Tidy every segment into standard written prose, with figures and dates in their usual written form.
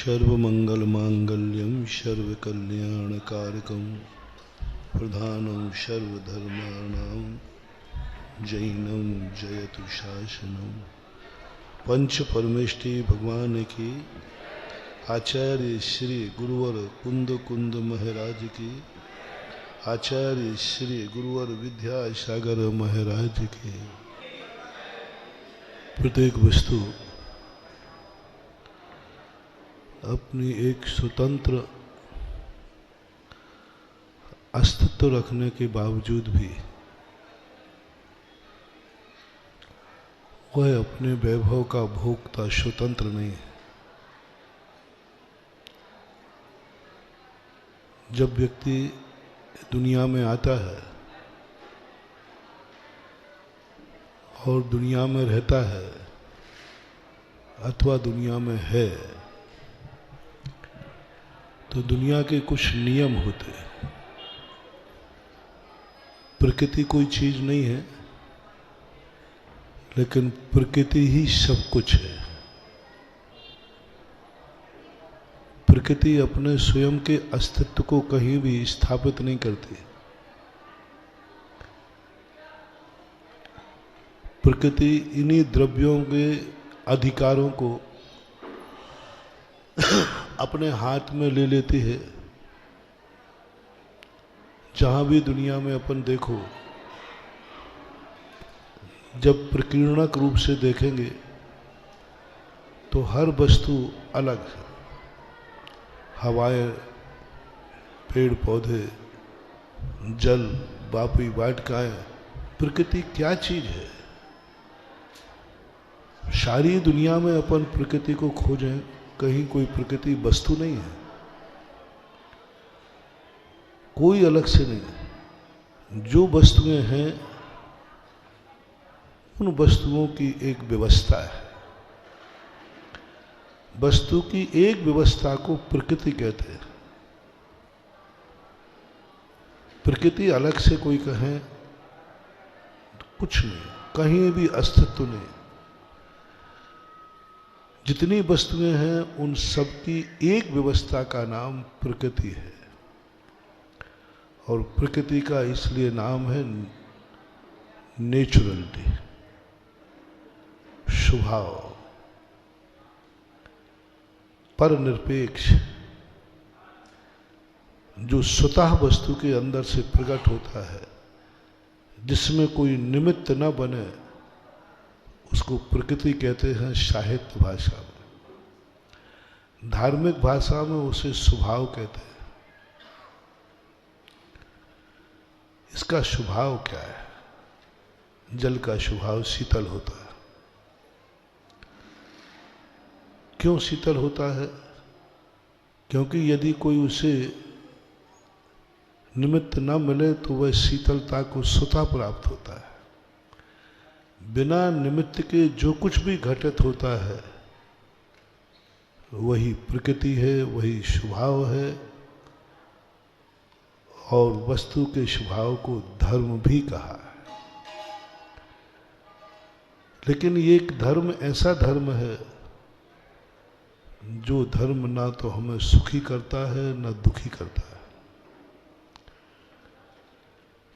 सर्वमंगलमांगल्यं सर्वकल्याणकारकं प्रधानं सर्वधर्माणां जैनं जयतु शासनं। पंच परमेष्टि भगवान की, आचार्य श्री गुरुवर कुंद कुंद महाराज की, आचार्य श्री गुरुवर विद्यासागर महाराज की। प्रत्येक वस्तु अपनी एक स्वतंत्र अस्तित्व रखने के बावजूद भी वह अपने वैभव का भोक्ता स्वतंत्र नहीं है। जब व्यक्ति दुनिया में आता है और दुनिया में रहता है अथवा दुनिया में है, तो दुनिया के कुछ नियम होते हैं। प्रकृति कोई चीज नहीं है, लेकिन प्रकृति ही सब कुछ है। प्रकृति अपने स्वयं के अस्तित्व को कहीं भी स्थापित नहीं करती। प्रकृति इन्हीं द्रव्यों के अधिकारों को अपने हाथ में ले लेती है। जहां भी दुनिया में अपन देखो, जब प्रकीर्णक रूप से देखेंगे तो हर वस्तु अलग है। हवाएं, पेड़ पौधे, जल, बापी वाटिकाएं, प्रकृति क्या चीज है। सारी दुनिया में अपन प्रकृति को खोजें, कहीं कोई प्रकृति वस्तु नहीं है, कोई अलग से नहीं है। जो वस्तुएं हैं उन वस्तुओं की एक व्यवस्था है। वस्तु की एक व्यवस्था को प्रकृति कहते हैं। प्रकृति अलग से कोई कहे तो कुछ नहीं, कहीं भी अस्तित्व नहीं। जितनी वस्तुएं हैं उन सब की एक व्यवस्था का नाम प्रकृति है। और प्रकृति का इसलिए नाम है नेचुरलिटी, स्वभाव, परनिरपेक्ष, जो स्वतः वस्तु के अंदर से प्रकट होता है, जिसमें कोई निमित्त न बने, उसको प्रकृति कहते हैं साहित्य भाषा में। धार्मिक भाषा में उसे स्वभाव कहते हैं। इसका स्वभाव क्या है? जल का स्वभाव शीतल होता है। क्यों शीतल होता है? क्योंकि यदि कोई उसे निमित्त न मिले तो वह शीतलता को स्वतः प्राप्त होता है। बिना निमित्त के जो कुछ भी घटित होता है वही प्रकृति है, वही स्वभाव है। और वस्तु के स्वभाव को धर्म भी कहा है। लेकिन ये एक धर्म ऐसा धर्म है जो धर्म ना तो हमें सुखी करता है ना दुखी करता है।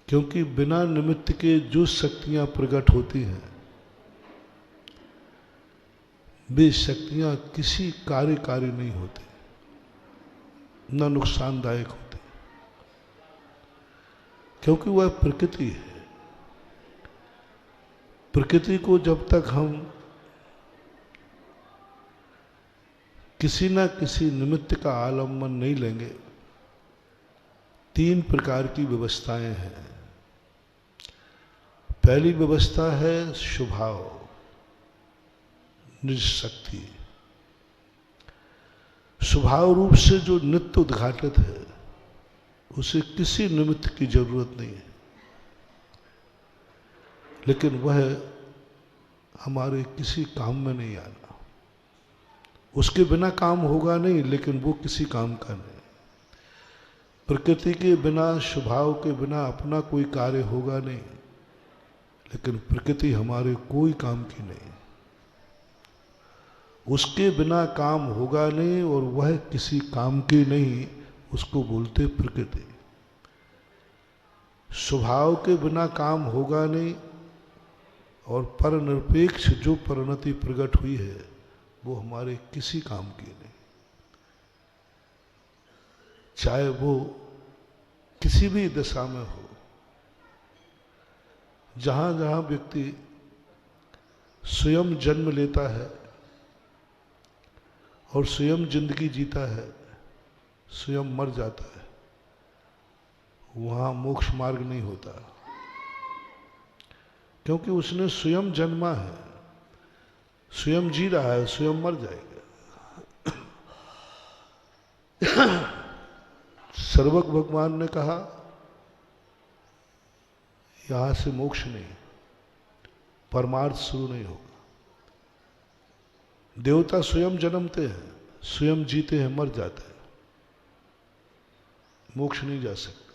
क्योंकि बिना निमित्त के जो शक्तियां प्रकट होती हैं, वे शक्तियां किसी कार्यकारी नहीं होती, ना नुकसानदायक होती, क्योंकि वह प्रकृति है। प्रकृति को जब तक हम किसी न किसी निमित्त का आलम्बन नहीं लेंगे, तीन प्रकार की व्यवस्थाएं हैं। पहली व्यवस्था है स्वभाव, निज शक्ति। स्वभाव रूप से जो नित्य उद्घाटित है, उसे किसी निमित्त की जरूरत नहीं है। लेकिन वह हमारे किसी काम में नहीं आना। उसके बिना काम होगा नहीं, लेकिन वो किसी काम का नहीं। प्रकृति के बिना, स्वभाव के बिना अपना कोई कार्य होगा नहीं, लेकिन प्रकृति हमारे कोई काम की नहीं। उसके बिना काम होगा नहीं और वह किसी काम की नहीं, उसको बोलते प्रकृति। स्वभाव के बिना काम होगा नहीं और पर निरपेक्ष जो परिणति प्रकट हुई है वो हमारे किसी काम की नहीं, चाहे वो किसी भी दशा में हो। जहां जहां व्यक्ति स्वयं जन्म लेता है और स्वयं जिंदगी जीता है, स्वयं मर जाता है, वहां मोक्ष मार्ग नहीं होता, क्योंकि उसने स्वयं जन्मा है, स्वयं जी रहा है, स्वयं मर जाएगा। सर्वज्ञ भगवान ने कहा यहां से मोक्ष नहीं, परमार्थ शुरू नहीं होगा। देवता स्वयं जन्मते हैं, स्वयं जीते हैं, मर जाते हैं, मोक्ष नहीं जा सकते,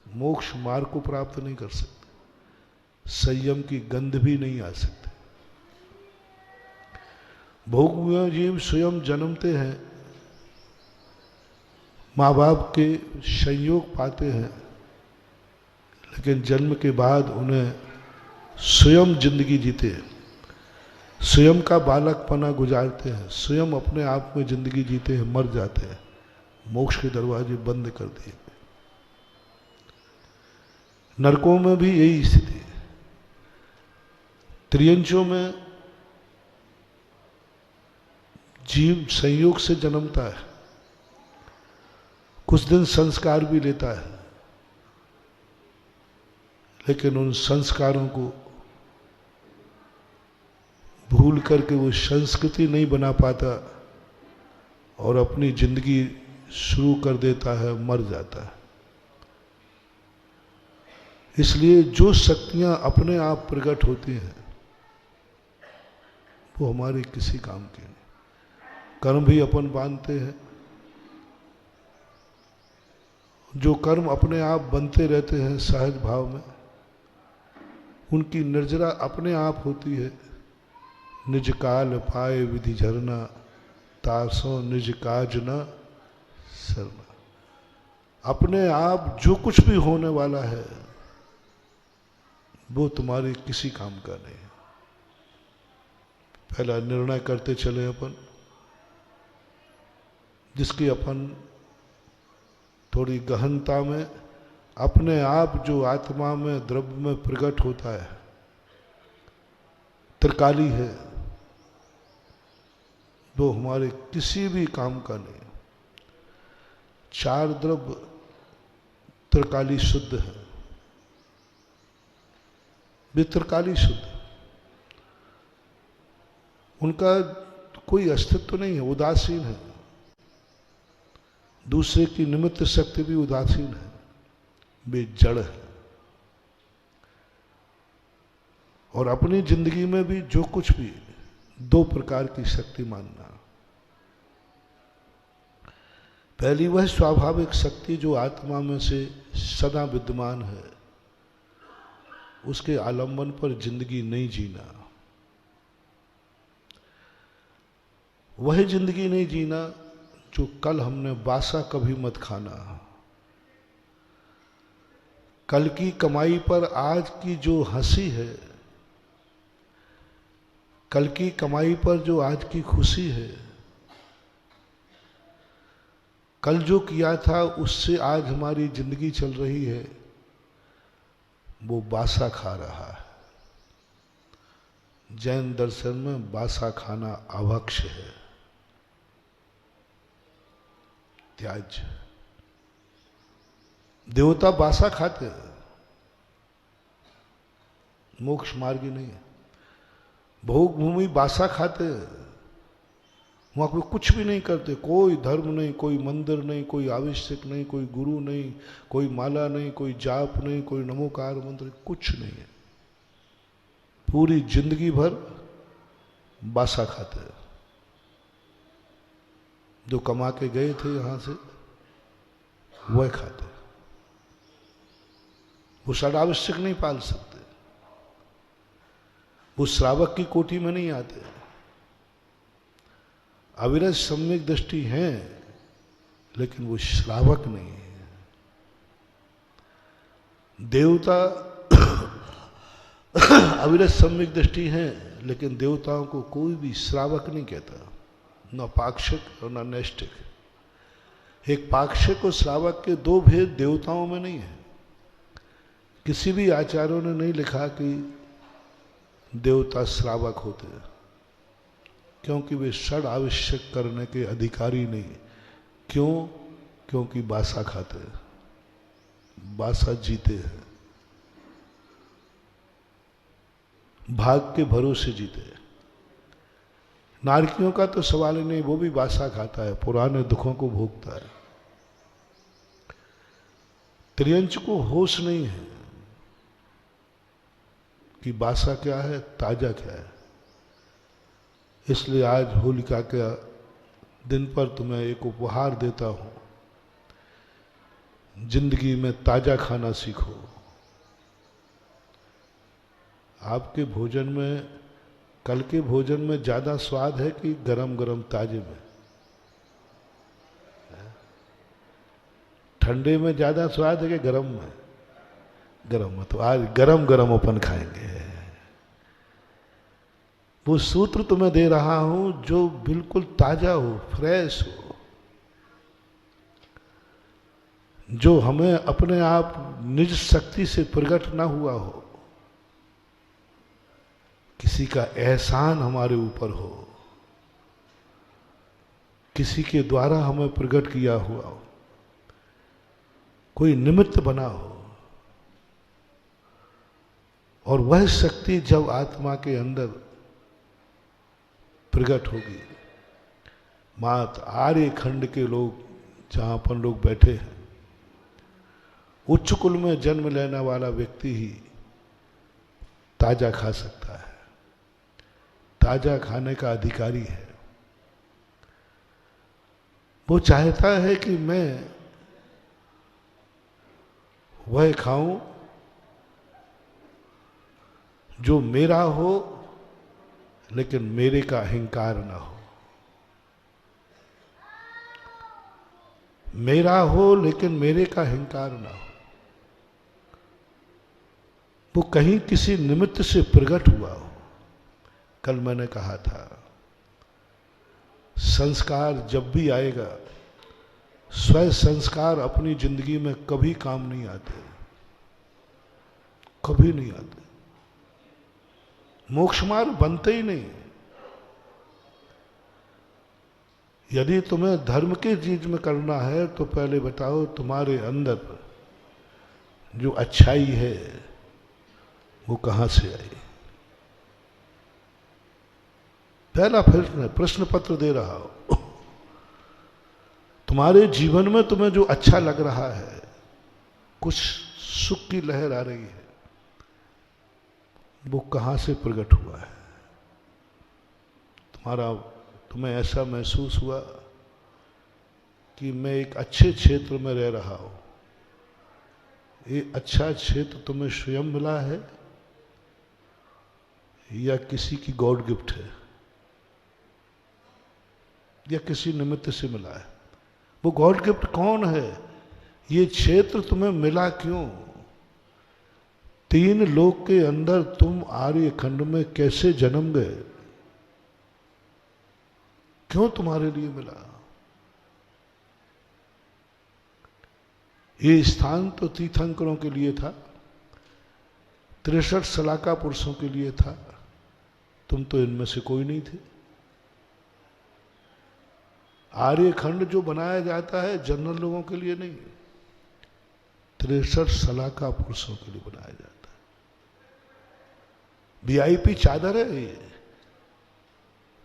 मोक्ष मार्ग को प्राप्त नहीं कर सकते, संयम की गंध भी नहीं आ सकते। भोग जीव स्वयं जन्मते हैं, माँ बाप के संयोग पाते हैं, लेकिन जन्म के बाद उन्हें स्वयं जिंदगी जीते हैं, स्वयं का बालकपना गुजारते हैं, स्वयं अपने आप में जिंदगी जीते हैं, मर जाते हैं, मोक्ष के दरवाजे बंद कर दिए। नरकों में भी यही स्थिति है। त्रियंचों में जीव संयोग से जन्मता है, कुछ दिन संस्कार भी लेता है, लेकिन उन संस्कारों को भूल करके वो संस्कृति नहीं बना पाता और अपनी जिंदगी शुरू कर देता है, मर जाता है। इसलिए जो शक्तियां अपने आप प्रकट होती हैं वो हमारे किसी काम की नहीं। कर्म भी अपन बांधते हैं, जो कर्म अपने आप बनते रहते हैं सहज भाव में, उनकी निर्जरा अपने आप होती है। निज काल पाए विधि झरना, तासो निज काज न सरना। अपने आप जो कुछ भी होने वाला है वो तुम्हारे किसी काम का नहीं है। पहला निर्णय करते चले अपन, जिसकी अपन थोड़ी गहनता में अपने आप जो आत्मा में द्रव्य में प्रकट होता है, त्रिकाली है, वो हमारे किसी भी काम का नहीं। चार द्रव्य त्रिकाली शुद्ध है, वे त्रिकाली शुद्ध, उनका कोई अस्तित्व नहीं है, उदासीन है। दूसरे की निमित्त शक्ति भी उदासीन है, वे जड़ है। और अपनी जिंदगी में भी जो कुछ भी दो प्रकार की शक्ति मानना। पहली वह स्वाभाविक शक्ति जो आत्मा में से सदा विद्यमान है, उसके आलंबन पर जिंदगी नहीं जीना। वह जिंदगी नहीं जीना जो कल हमने बासा कभी मत खाना। कल की कमाई पर आज की जो हंसी है, कल की कमाई पर जो आज की खुशी है, कल जो किया था उससे आज हमारी जिंदगी चल रही है, वो बासा खा रहा है। जैन दर्शन में बासा खाना अभक्ष है, त्याज्य। देवता बासा खाते, मोक्ष मार्गी नहीं है। भोग भूमि बासा खाते, वहां कोई कुछ भी नहीं करते, कोई धर्म नहीं, कोई मंदिर नहीं, कोई आवश्यक नहीं, कोई गुरु नहीं, कोई माला नहीं, कोई जाप नहीं, कोई नमोकार मंत्र, कुछ नहीं है। पूरी जिंदगी भर बासा खाते हैं। जो कमा के गए थे यहां से वह खाते, वो षडावश्यक नहीं पाल सकते, वो श्रावक की कोटि में नहीं आते। अविरज सम्यक दृष्टि है, लेकिन वो श्रावक नहीं है। देवता अविरज सम्यक दृष्टि है, लेकिन देवताओं को कोई भी श्रावक नहीं कहता, न पाक्षिक और न नैष्ठिक। एक पाक्षिक और श्रावक के दो भेद देवताओं में नहीं है। किसी भी आचार्यों ने नहीं लिखा कि देवता श्रावक होते हैं, क्योंकि वे षड आवश्यक करने के अधिकारी नहीं। क्यों? क्योंकि बासा खाते हैं, बासा जीते हैं, भाग के भरोसे जीते हैं। नारकियों का तो सवाल ही नहीं, वो भी बासा खाता है, पुराने दुखों को भोगता है। त्रियंच को होश नहीं है कि बासा क्या है, ताजा क्या है। इसलिए आज होलिका के दिन पर तुम्हें एक उपहार देता हूं, जिंदगी में ताजा खाना सीखो। आपके भोजन में, कल के भोजन में ज्यादा स्वाद है कि गरम गरम ताजे में? ठंडे में ज्यादा स्वाद है कि गरम में? गरम में। तो आज गरम गरम अपन खाएंगे। वो सूत्र तुम्हें दे रहा हूं जो बिल्कुल ताजा हो, फ्रेश हो, जो हमें अपने आप निज शक्ति से प्रकट ना हुआ हो, किसी का एहसान हमारे ऊपर हो, किसी के द्वारा हमें प्रकट किया हुआ हो, कोई निमित्त बना हो। और वह शक्ति जब आत्मा के अंदर प्रकट होगी, मात आर्य खंड के लोग, जहां अपन लोग बैठे हैं, उच्च कुल में जन्म लेने वाला व्यक्ति ही ताजा खा सकता है, ताजा खाने का अधिकारी है। वो चाहता है कि मैं वह खाऊं जो मेरा हो, लेकिन मेरे का अहंकार ना हो। मेरा हो लेकिन मेरे का अहंकार ना हो। वो कहीं किसी निमित्त से प्रकट हुआ हो। कल मैंने कहा था, संस्कार जब भी आएगा, स्वयं संस्कार अपनी जिंदगी में कभी काम नहीं आते, कभी नहीं आते। मोक्ष मार्ग बनते ही नहीं। यदि तुम्हें धर्म के चीज में करना है तो पहले बताओ तुम्हारे अंदर जो अच्छाई है वो कहां से आई। पहला प्रश्न पत्र दे रहा हो। तुम्हारे जीवन में तुम्हें जो अच्छा लग रहा है, कुछ सुख की लहर आ रही है, वो कहां से प्रकट हुआ है? तुम्हें ऐसा महसूस हुआ कि मैं एक अच्छे क्षेत्र में रह रहा हूं। ये अच्छा क्षेत्र तुम्हें स्वयं मिला है या किसी की गॉड गिफ्ट है, या किसी निमित्त से मिला है? वो गॉड गिफ्ट कौन है? ये क्षेत्र तुम्हें मिला क्यों? 3 लोक के अंदर तुम आर्य खंड में कैसे जन्म गए? क्यों तुम्हारे लिए मिला? ये स्थान तो तीर्थंकरों के लिए था, 63 सलाका पुरुषों के लिए था। तुम तो इनमें से कोई नहीं थे। आर्य खंड जो बनाया जाता है जनरल लोगों के लिए नहीं, 63 सलाका पुरुषों के लिए बनाया जाता है। वीआईपी चादर है ये।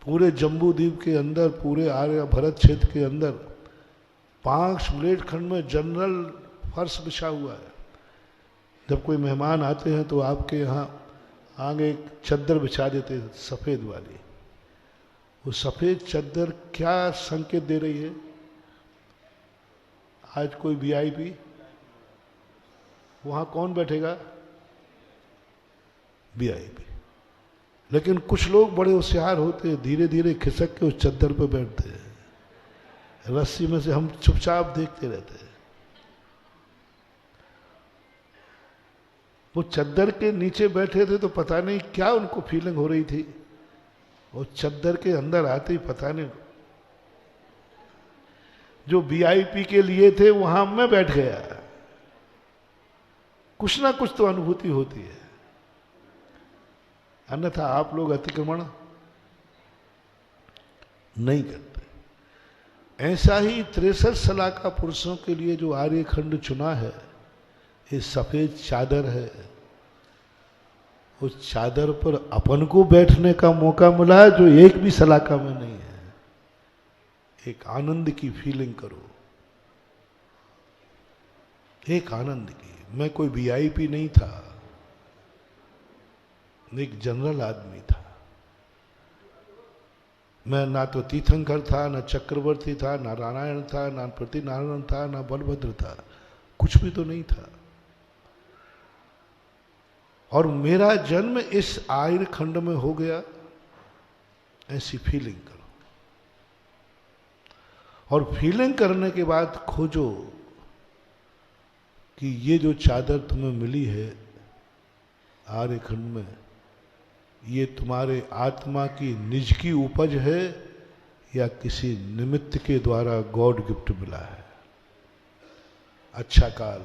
पूरे जम्बू द्वीप के अंदर, पूरे आर्य भरत क्षेत्र के अंदर 5 बुलेट खंड में जनरल फर्श बिछा हुआ है। जब कोई मेहमान आते हैं तो आपके यहाँ आगे एक चद्दर बिछा देते हैं, सफेद वाली। वो सफेद चद्दर क्या संकेत दे रही है? आज कोई वीआईपी, वहां कौन बैठेगा? वीआईपी। लेकिन कुछ लोग बड़े होशियार होते हैं, धीरे धीरे खिसक के उस चद्दर पे बैठते हैं, रस्सी में से हम चुपचाप देखते रहते हैं। वो चद्दर के नीचे बैठे थे तो पता नहीं क्या उनको फीलिंग हो रही थी, वो चद्दर के अंदर आते ही पता नहीं, जो वीआईपी के लिए थे वहां मैं बैठ गया। कुछ ना कुछ तो अनुभूति होती है, अन्यथा आप लोग अतिक्रमण नहीं करते। ऐसा ही 63 सलाका पुरुषों के लिए जो आर्यखंड चुना है, ये सफेद चादर है, उस चादर पर अपन को बैठने का मौका मिला है जो एक भी सलाका में नहीं है। एक आनंद की फीलिंग करो, एक आनंद की। मैं कोई वीआईपी नहीं था, एक जनरल आदमी था। मैं ना तो तीर्थंकर था, ना चक्रवर्ती था, ना नारायण था, ना प्रतिनारायण था, ना बलभद्र था, कुछ भी तो नहीं था। और मेरा जन्म इस आर्य खंड में हो गया, ऐसी फीलिंग करो। और फीलिंग करने के बाद खोजो कि ये जो चादर तुम्हें मिली है आर्य खंड में, ये तुम्हारे आत्मा की निज की उपज है या किसी निमित्त के द्वारा गॉड गिफ्ट मिला है। अच्छा काल,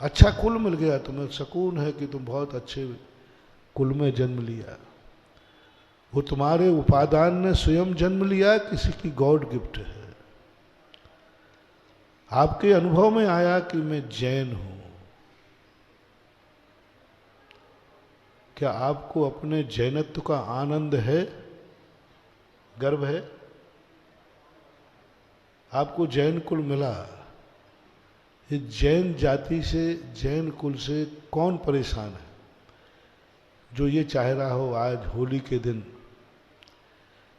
अच्छा कुल मिल गया तुम्हें, सुकून है कि तुम बहुत अच्छे कुल में जन्म लिया। वो तुम्हारे उपादान ने स्वयं जन्म लिया, किसी की गॉड गिफ्ट है। आपके अनुभव में आया कि मैं जैन हूं, क्या आपको अपने जैनत्व का आनंद है, गर्व है? आपको जैन कुल मिला, इस जैन जाति से, जैन कुल से कौन परेशान है? जो ये चाह रहा हो आज होली के दिन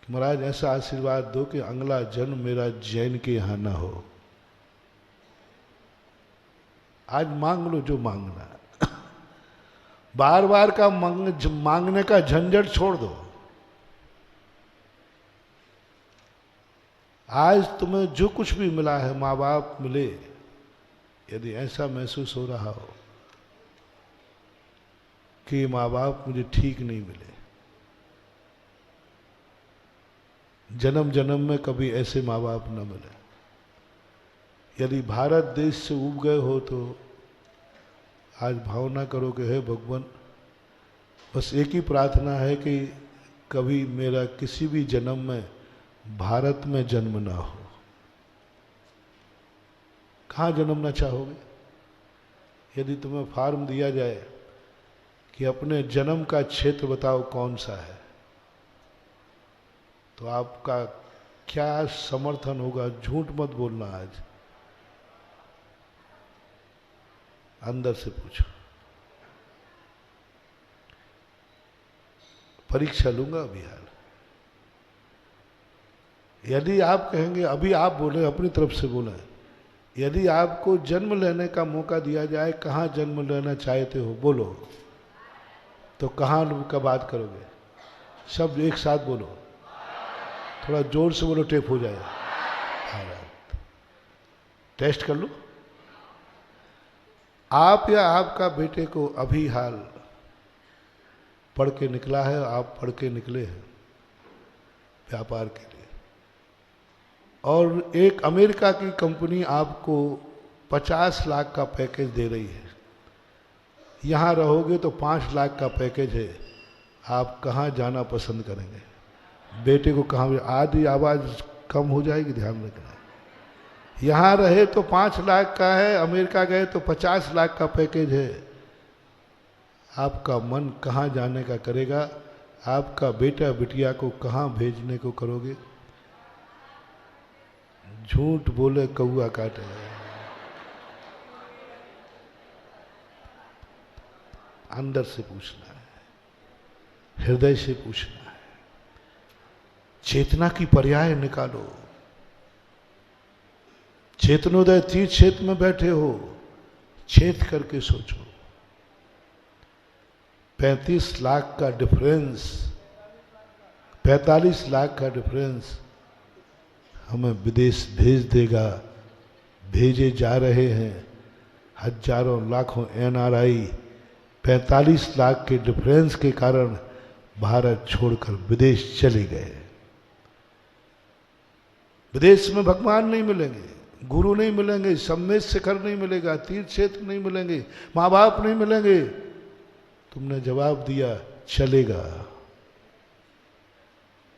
कि महाराज ऐसा आशीर्वाद दो कि अगला जन्म मेरा जैन के यहां ना हो। आज मांग लो जो मांगना है, बार बार का मांगने का झंझट छोड़ दो। आज तुम्हें जो कुछ भी मिला है, माँ बाप मिले, यदि ऐसा महसूस हो रहा हो कि माँ बाप मुझे ठीक नहीं मिले, जन्म जन्म में कभी ऐसे माँ बाप न मिले, यदि भारत देश से उब गए हो तो आज भावना करो कि हे भगवान, बस एक ही प्रार्थना है कि कभी मेरा किसी भी जन्म में भारत में जन्म ना हो। कहाँ जन्मना चाहोगे? यदि तुम्हें फॉर्म दिया जाए कि अपने जन्म का क्षेत्र बताओ कौन सा है, तो आपका क्या समर्थन होगा? झूठ मत बोलना, आज अंदर से पूछो। परीक्षा लूंगा अभी हाल। यदि आप कहेंगे, अभी आप बोले, अपनी तरफ से बोले, यदि आपको जन्म लेने का मौका दिया जाए, कहाँ जन्म लेना चाहते हो बोलो, तो कहाँ का बात करोगे? सब एक साथ बोलो, थोड़ा जोर से बोलो, टेप हो जाए। भारत। टेस्ट कर लो। आप या आपका बेटे को अभी हाल पढ़ के निकला है, आप पढ़ के निकले हैं व्यापार के लिए, और एक अमेरिका की कंपनी आपको 50 लाख का पैकेज दे रही है। यहाँ रहोगे तो 5 लाख का पैकेज है, आप कहाँ जाना पसंद करेंगे? बेटे को कहाँ? आधी आवाज़ कम हो जाएगी, ध्यान रखना। यहाँ रहे तो 5 लाख का है, अमेरिका गए तो 50 लाख का पैकेज है। आपका मन कहाँ जाने का करेगा? आपका बेटा बिटिया को कहाँ भेजने को करोगे? झूठ बोले कौआ काटे। अंदर से पूछना है, हृदय से पूछना है, चेतना की पर्याय निकालो। चेतनोदय तीर्थ क्षेत्र में बैठे हो, छेद करके सोचो। 35 लाख का डिफरेंस, 45 लाख का डिफरेंस हमें विदेश भेज देगा, भेजे जा रहे हैं हजारों लाखों एनआरआई। 45 लाख के डिफरेंस के कारण भारत छोड़कर विदेश चले गए। विदेश में भगवान नहीं मिलेंगे, गुरु नहीं मिलेंगे, सम्मेद शिखर नहीं मिलेगा, तीर्थ क्षेत्र नहीं मिलेंगे, माँ बाप नहीं मिलेंगे। तुमने जवाब दिया चलेगा।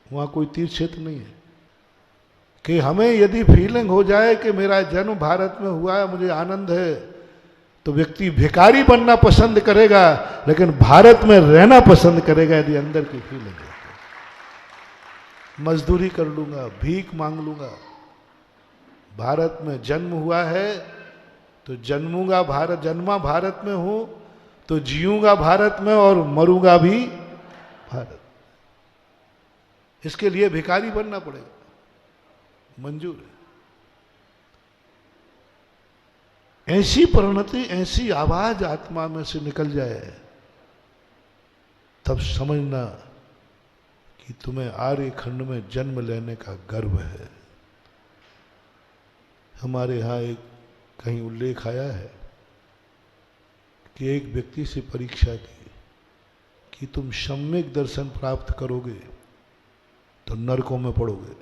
वहां कोई तीर्थ क्षेत्र नहीं है कि हमें यदि फीलिंग हो जाए कि मेरा जन्म भारत में हुआ है, मुझे आनंद है, तो व्यक्ति भिखारी बनना पसंद करेगा, लेकिन भारत में रहना पसंद करेगा यदि अंदर की फीलिंग है। मजदूरी कर लूंगा, भीख मांग लूंगा। भारत में जन्म हुआ है तो जन्मूंगा भारत, जन्मा भारत में हूं तो जीऊंगा भारत में और मरूंगा भी भारत। इसके लिए भिखारी बनना पड़ेगा, मंजूर है। ऐसी परिणति, ऐसी आवाज आत्मा में से निकल जाए, तब समझना कि तुम्हें आर्य खंड में जन्म लेने का गर्व है। हमारे यहाँ एक कहीं उल्लेख आया है कि एक व्यक्ति से परीक्षा की कि तुम सम्यक दर्शन प्राप्त करोगे तो नरकों में पड़ोगे,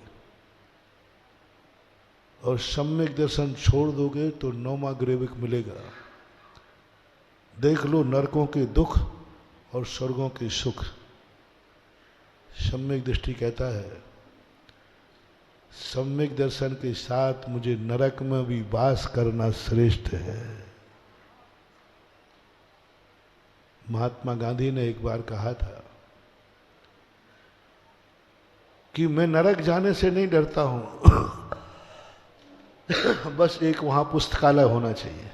और सम्यक दर्शन छोड़ दोगे तो नौमा ग्रेविक मिलेगा। देख लो नरकों के दुख और स्वर्गों के सुख। सम्यक दृष्टि कहता है सम्यक दर्शन के साथ मुझे नरक में भी वास करना श्रेष्ठ है। महात्मा गांधी ने एक बार कहा था कि मैं नरक जाने से नहीं डरता हूं, बस एक वहां पुस्तकालय होना चाहिए।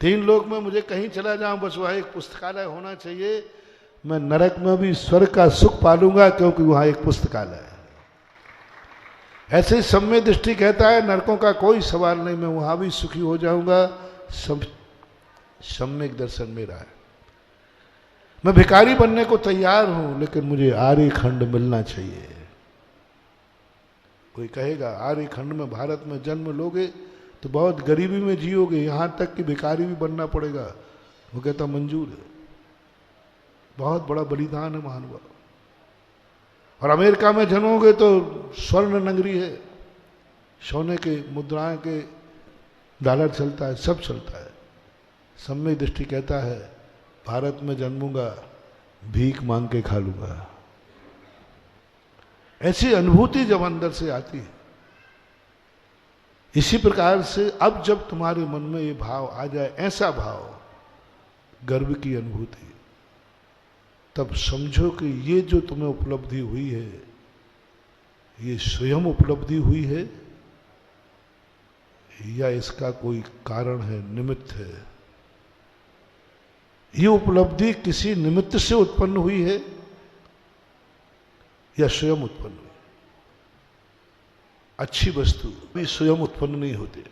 3 लोक में मुझे कहीं चला जाऊं, बस वहां एक पुस्तकालय होना चाहिए। मैं नरक में भी स्वर्ग का सुख पालूंगा क्योंकि वहां एक पुस्तकालय है। ऐसे सम्यक दृष्टि कहता है नरकों का कोई सवाल नहीं, मैं वहां भी सुखी हो जाऊंगा। सम्यक दर्शन मेरा है। मैं भिखारी बनने को तैयार हूं, लेकिन मुझे आर्य खंड मिलना चाहिए। कोई कहेगा आर्य खंड में भारत में जन्म लोगे तो बहुत गरीबी में जियोगे, यहां तक कि भिखारी भी बनना पड़ेगा। वो कहता मंजूर है, बहुत बड़ा बलिदान है महानुभाव। और अमेरिका में जन्मोगे तो स्वर्ण नगरी है, सोने के मुद्राएं के डॉलर चलता है, सब चलता है। सम्यक दृष्टि कहता है भारत में जन्मूंगा, भीख मांग के खा लूंगा। ऐसी अनुभूति जब अंदर से आती है, इसी प्रकार से अब जब तुम्हारे मन में ये भाव आ जाए, ऐसा भाव, गर्व की अनुभूति, तब समझो कि ये जो तुम्हें उपलब्धि हुई है, ये स्वयं उपलब्धि हुई है या इसका कोई कारण है, निमित्त है। ये उपलब्धि किसी निमित्त से उत्पन्न हुई है या स्वयं उत्पन्न हुई। अच्छी वस्तु भी स्वयं उत्पन्न नहीं होती।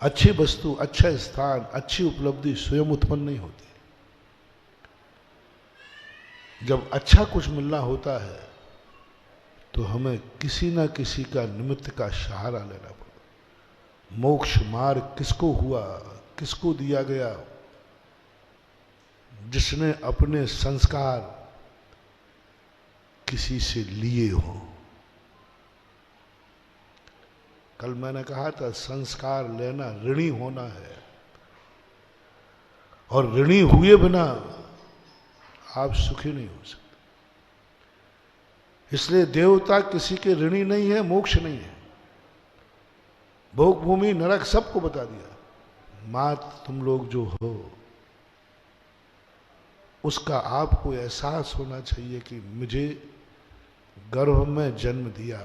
अच्छी वस्तु, अच्छा स्थान, अच्छी उपलब्धि स्वयं उत्पन्न नहीं होती। जब अच्छा कुछ मिलना होता है तो हमें किसी ना किसी का निमित्त का सहारा लेना पड़ता। मोक्ष मार्ग किसको हुआ, किसको दिया गया? जिसने अपने संस्कार किसी से लिए हों। कल मैंने कहा था संस्कार लेना ऋणी होना है, और ऋणी हुए बिना आप सुखी नहीं हो सकते। इसलिए देवता किसी के ऋणी नहीं है, मोक्ष नहीं है। भोग भूमि नरक सबको बता दिया। मात तुम लोग जो हो, उसका आपको एहसास होना चाहिए कि मुझे गर्भ में जन्म दिया।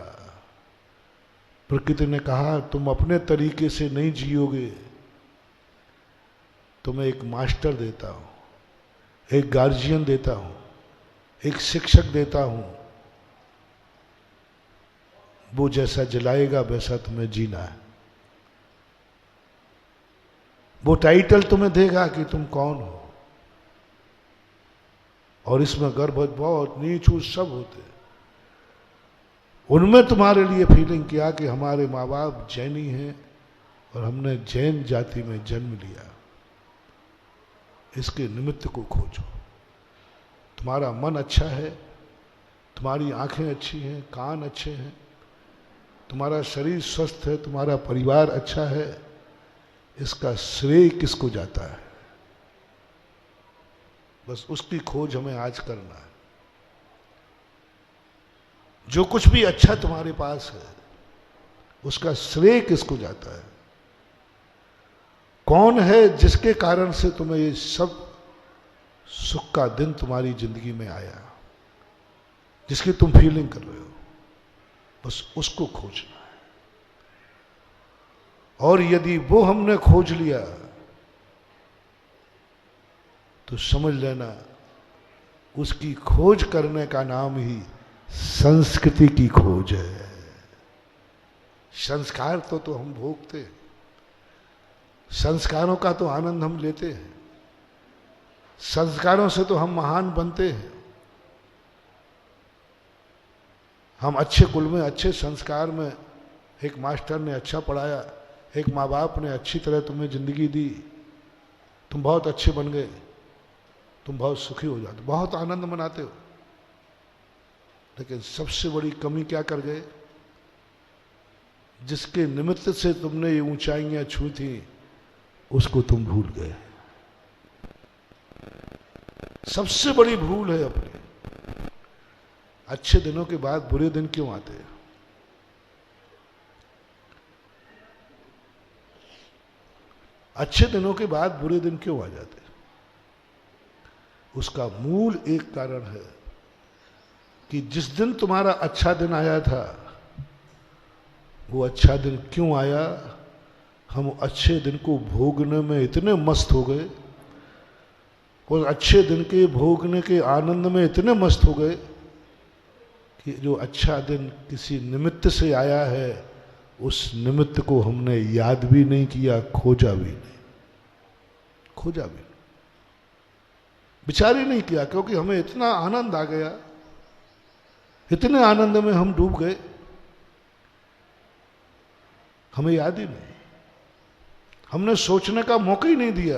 प्रकृति ने कहा तुम अपने तरीके से नहीं जियोगे, तुम्हें एक मास्टर देता हूं, एक गार्जियन देता हूं, एक शिक्षक देता हूं, वो जैसा जलाएगा वैसा तुम्हें जीना है। वो टाइटल तुम्हें देगा कि तुम कौन हो, और इसमें गर्व बहुत नीच ऊंच सब होते हैं। उनमें तुम्हारे लिए फीलिंग किया कि हमारे माँ बाप जैनी हैं और हमने जैन जाति में जन्म लिया, इसके निमित्त को खोजो। तुम्हारा मन अच्छा है, तुम्हारी आंखें अच्छी हैं, कान अच्छे हैं, तुम्हारा शरीर स्वस्थ है, तुम्हारा परिवार अच्छा है, इसका श्रेय किसको जाता है? बस उसकी खोज हमें आज करना है। जो कुछ भी अच्छा तुम्हारे पास है उसका श्रेय किसको जाता है? कौन है जिसके कारण से तुम्हें ये सब सुख का दिन तुम्हारी जिंदगी में आया, जिसकी तुम फीलिंग कर रहे हो? बस उसको खोजना है। और यदि वो हमने खोज लिया तो समझ लेना उसकी खोज करने का नाम ही संस्कृति की खोज है। संस्कार तो हम भोगते हैं, संस्कारों का तो आनंद हम लेते हैं, संस्कारों से तो हम महान बनते हैं। हम अच्छे कुल में, अच्छे संस्कार में, एक मास्टर ने अच्छा पढ़ाया, एक माँ बाप ने अच्छी तरह तुम्हें जिंदगी दी, तुम बहुत अच्छे बन गए, तुम बहुत सुखी हो जाते, बहुत आनंद मनाते हो। लेकिन सबसे बड़ी कमी क्या कर गए? जिसके निमित्त से तुमने ये ऊंचाइयां छू थी उसको तुम भूल गए। सबसे बड़ी भूल है अपनी। अच्छे दिनों के बाद बुरे दिन क्यों आते हैं? अच्छे दिनों के बाद बुरे दिन क्यों आ जाते हैं? उसका मूल एक कारण है कि जिस दिन तुम्हारा अच्छा दिन आया था वो अच्छा दिन क्यों आया? हम अच्छे दिन को भोगने में इतने मस्त हो गए, उस अच्छे दिन के भोगने के आनंद में इतने मस्त हो गए कि जो अच्छा दिन किसी निमित्त से आया है उस निमित्त को हमने याद भी नहीं किया, खोजा भी नहीं, खोजा भी नहीं, विचार ही नहीं किया, क्योंकि हमें इतना आनंद आ गया, इतने आनंद में हम डूब गए, हमें याद ही नहीं। हमने सोचने का मौका ही नहीं दिया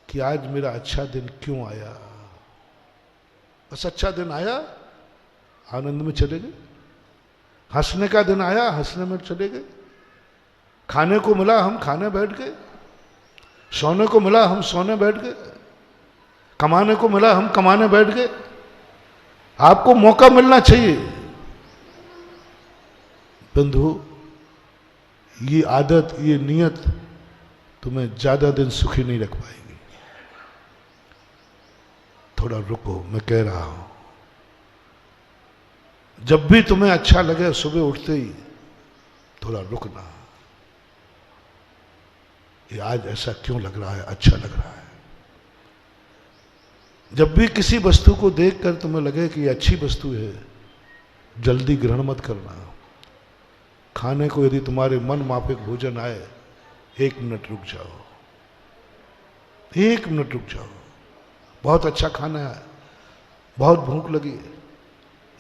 कि आज मेरा अच्छा दिन क्यों आया। बस अच्छा दिन आया, आनंद में चले गए। हंसने का दिन आया, हंसने में चले गए। खाने को मिला, हम खाने बैठ गए। सोने को मिला, हम सोने बैठ गए। कमाने को मिला, हम कमाने बैठ गए। आपको मौका मिलना चाहिए। बंधु, ये आदत, ये नियत तुम्हें ज्यादा दिन सुखी नहीं रख पाएगी। थोड़ा रुको, मैं कह रहा हूं। जब भी तुम्हें अच्छा लगे सुबह उठते ही थोड़ा रुकना, ये आज ऐसा क्यों लग रहा है, अच्छा लग रहा है। जब भी किसी वस्तु को देखकर तुम्हें लगे कि ये अच्छी वस्तु है, जल्दी ग्रहण मत करना। खाने को यदि तुम्हारे मन माफिक भोजन आए, 1 मिनट रुक जाओ, 1 मिनट रुक जाओ। बहुत अच्छा खाना है, बहुत भूख लगी,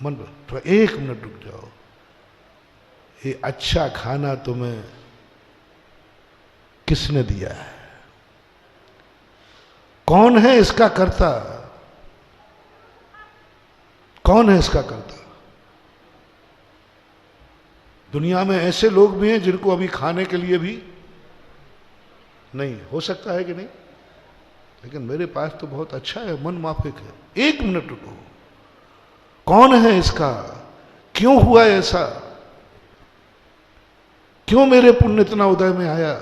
मन पर थोड़ा 1 मिनट रुक जाओ। ये अच्छा खाना तुम्हें किसने दिया है? कौन है इसका कर्ता? कौन है इसका कर्ता? दुनिया में ऐसे लोग भी हैं जिनको अभी खाने के लिए भी नहीं, हो सकता है कि नहीं, लेकिन मेरे पास तो बहुत अच्छा है, मन माफिक है। 1 मिनट रुको, कौन है इसका? क्यों हुआ ऐसा? क्यों मेरे पुण्य इतना उदय में आया?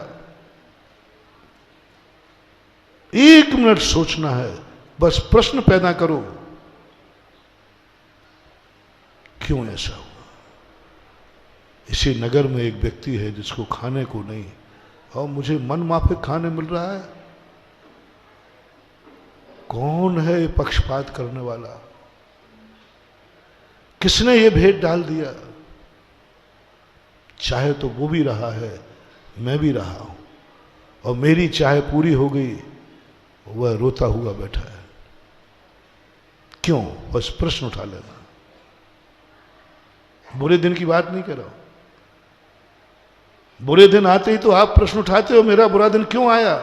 1 मिनट सोचना है, बस प्रश्न पैदा करो, क्यों ऐसा हुआ? इसी नगर में एक व्यक्ति है जिसको खाने को नहीं, और मुझे मन माफिक खाने मिल रहा है। कौन है ये पक्षपात करने वाला? किसने ये भेद डाल दिया? चाहे तो वो भी रहा है, मैं भी रहा हूं, और मेरी चाह पूरी हो गई, वह रोता हुआ बैठा है। क्यों? बस प्रश्न उठा लेना। बुरे दिन की बात नहीं कर रहा हूं। बुरे दिन आते ही तो आप प्रश्न उठाते हो, मेरा बुरा दिन क्यों आया?